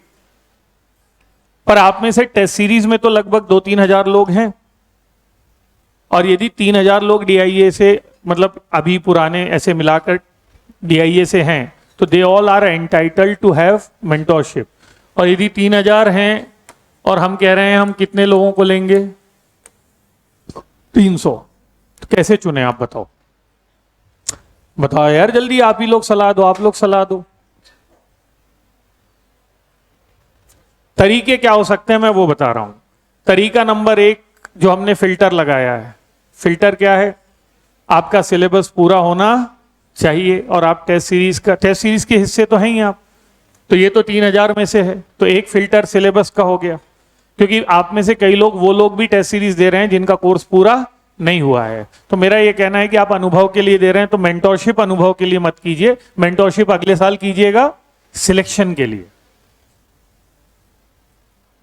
पर आप में से टेस्ट सीरीज में तो लगभग 2-3 हजार लोग हैं, और यदि 3000 लोग डीआईए से, मतलब अभी पुराने ऐसे मिलाकर डीआईए से हैं, तो they all are entitled to have mentorship. और यदि 3000 हैं और हम कह रहे हैं हम कितने लोगों को लेंगे? 300, तो कैसे चुने आप बताओ? बताओ यार जल्दी, आप ही लोग सलाह दो, आप लोग सलाह दो। तरीके क्या हो सकते हैं मैं वो बता रहा हूं। तरीका नंबर 1 जो हमने फिल्टर लगाया है, फिल्टर क्या है? आपका सिलेबस पूरा होना चाहिए और आप टेस्ट सीरीज के हिस्से तो हैं ही आप, तो ये तो 3000 में से है, तो एक फिल्टर सिलेबस का हो गया। क्योंकि आप में से कई लोग, वो लोग भी टेस्ट सीरीज दे रहे हैं जिनका कोर्स पूरा नहीं हुआ है। तो मेरा ये कहना है कि आप अनुभव के लिए दे रहे हैं तो मेंटोरशिप अनुभव के लिए मत कीजिए, मेंटोरशिप अगले साल कीजिएगा सिलेक्शन के लिए।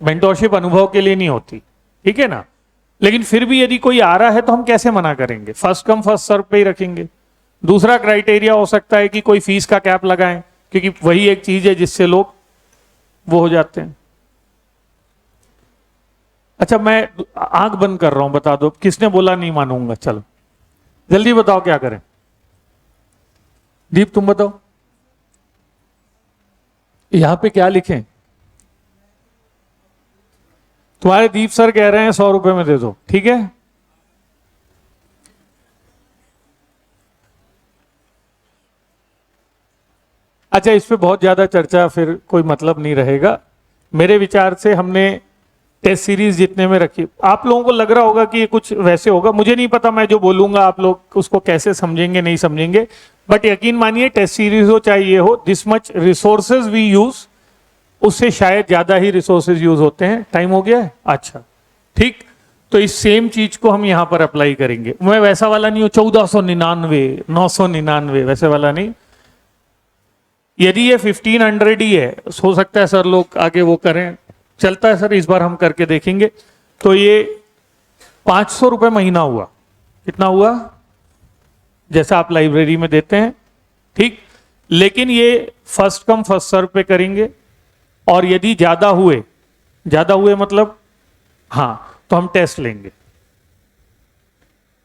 मेंटोरशिप अनुभव के लिए नहीं होती, ठीक है ना? लेकिन फिर भी यदि कोई आ रहा है तो हम कैसे मना करेंगे? फर्स्ट कम फर्स्ट सर्व पे ही रखेंगे। दूसरा क्राइटेरिया हो सकता है कि कोई फीस का कैप लगाएं, क्योंकि वही एक चीज है जिससे लोग वो हो जाते हैं। अच्छा, मैं आंख बंद कर रहा हूं, बता दो किसने बोला नहीं मानूंगा? चलो जल्दी बताओ क्या करें। दीप तुम बताओ, यहां पे क्या लिखें? तुम्हारे दीप सर कह रहे हैं 100 रुपए में दे दो, ठीक है? अच्छा, इस पे बहुत ज्यादा चर्चा फिर कोई मतलब नहीं रहेगा। मेरे विचार से हमने टेस्ट सीरीज जितने में रखी, आप लोगों को लग रहा होगा कि ये कुछ वैसे होगा, मुझे नहीं पता, मैं जो बोलूंगा आप लोग उसको कैसे समझेंगे नहीं समझेंगे, बट यकीन मानिए टेस्ट सीरीज हो चाहे ये हो, this much resources we use, उससे शायद ज्यादा ही रिसोर्सेज यूज होते हैं। टाइम हो गया है? अच्छा ठीक, तो इस सेम चीज को हम यहां पर अप्लाई करेंगे। मैं वैसा वाला नहीं हूं 1499 999 वैसे वाला नहीं। यदि ये 1500 ही है, हो सकता है सर लोग आगे वो करें, चलता है सर, इस बार हम करके देखेंगे। तो ये 500 रुपए महीना हुआ, कितना हुआ? जैसा आप लाइब्रेरी में देते हैं, ठीक। लेकिन ये फर्स्ट कम फर्स्ट सर्व पे करेंगे, और यदि ज्यादा हुए मतलब हाँ, तो हम टेस्ट लेंगे।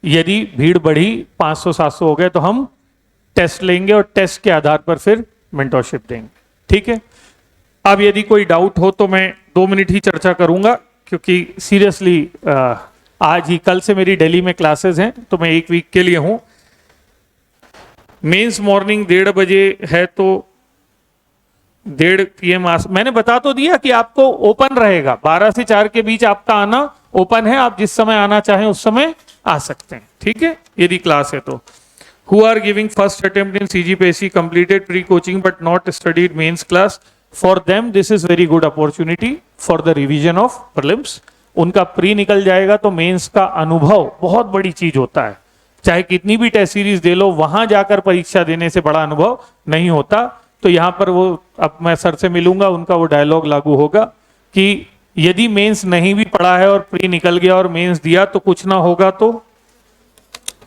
यदि भीड़ बढ़ी 500-700 हो गए तो हम टेस्ट लेंगे, और टेस्ट के आधार पर फिर मेंटोरशिप देंगे, ठीक है। अब यदि कोई डाउट हो तो मैं 2 मिनट ही चर्चा करूंगा, क्योंकि सीरियसली आज ही, कल से मेरी दिल्ली में क्लासेस हैं, तो मैं 1 वीक के लिए हूं। मेंस मॉर्निंग 1:30 बजे है, तो 1:30 PM मैंने बता तो दिया कि आपको ओपन रहेगा, 12 से 4 के बीच आपका आना ओपन है, आप जिस समय आना चाहें उस समय आ सकते हैं, ठीक है, यदि क्लास है तो। Who are giving first attempt in CGPSC completed pre-coaching but not studied mains class, for them this is very good opportunity for the revision of prelims। उनका प्री निकल जाएगा तो मेंस का अनुभव बहुत बड़ी चीज होता है, चाहे कितनी भी टेस्ट सीरीज दे लो, वहां जाकर परीक्षा देने से बड़ा अनुभव नहीं होता। तो यहाँ पर वो, अब मैं सर से मिलूंगा, उनका वो डायलॉग लागू होगा कि यदि मेंस नहीं भी पढ़ा है और प्री निकल गया और मेंस दिया तो कुछ ना होगा, तो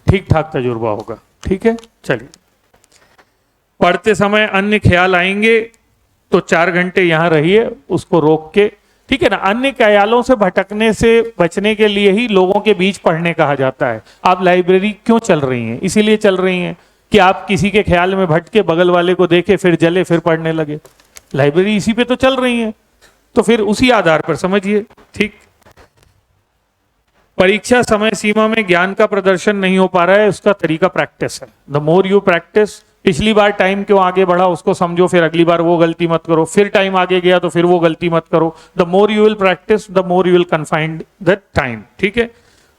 ठीक ठाक तजुर्बा होगा, ठीक है। चलिए, पढ़ते समय अन्य ख्याल आएंगे तो 4 घंटे यहां रहिए, उसको रोक के, ठीक है ना। अन्य ख्यालों से भटकने से बचने के लिए ही लोगों के बीच पढ़ने कहा जाता है। आप लाइब्रेरी क्यों चल रही हैं? इसीलिए चल रही हैं कि आप किसी के ख्याल में भटके, बगल वाले को देखे, फिर जले, फिर पढ़ने लगे। लाइब्रेरी इसी पे तो चल रही है, तो फिर उसी आधार पर समझिए, ठीक। परीक्षा समय सीमा में ज्ञान का प्रदर्शन नहीं हो पा रहा है, उसका तरीका प्रैक्टिस है। द मोर यू प्रैक्टिस, पिछली बार टाइम क्यों आगे बढ़ा उसको समझो, फिर अगली बार वो गलती मत करो, फिर टाइम आगे गया तो फिर वो गलती मत करो। The more you will practice, the more you will confined the time, ठीक है।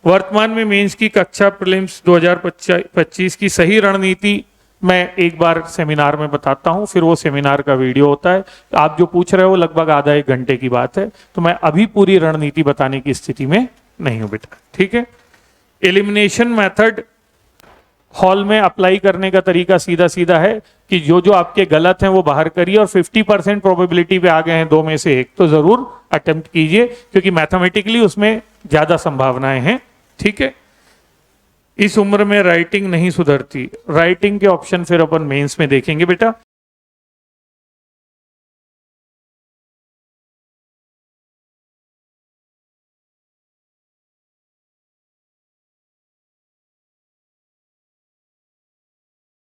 वर्तमान में मेंस की कक्षा प्रीलिम्स 2025 की सही रणनीति मैं एक बार सेमिनार में बताता हूं, फिर वो सेमिनार का वीडियो होता है। आप जो पूछ रहे हो लगभग आधा एक घंटे की बात है, तो मैं अभी पूरी रणनीति बताने की स्थिति में नहीं हूं बेटा, ठीक है। एलिमिनेशन मेथड हॉल में अप्लाई करने का तरीका सीधा सीधा है कि जो जो आपके गलत हैं वो बाहर करिए, और 50% प्रोबेबिलिटी पे आ गए हैं दो में से एक, तो जरूर अटेम्प्ट कीजिए, क्योंकि मैथमेटिकली उसमें ज्यादा संभावनाएं हैं, ठीक है। इस उम्र में राइटिंग नहीं सुधरती, राइटिंग के ऑप्शन फिर अपन मेंस में देखेंगे बेटा।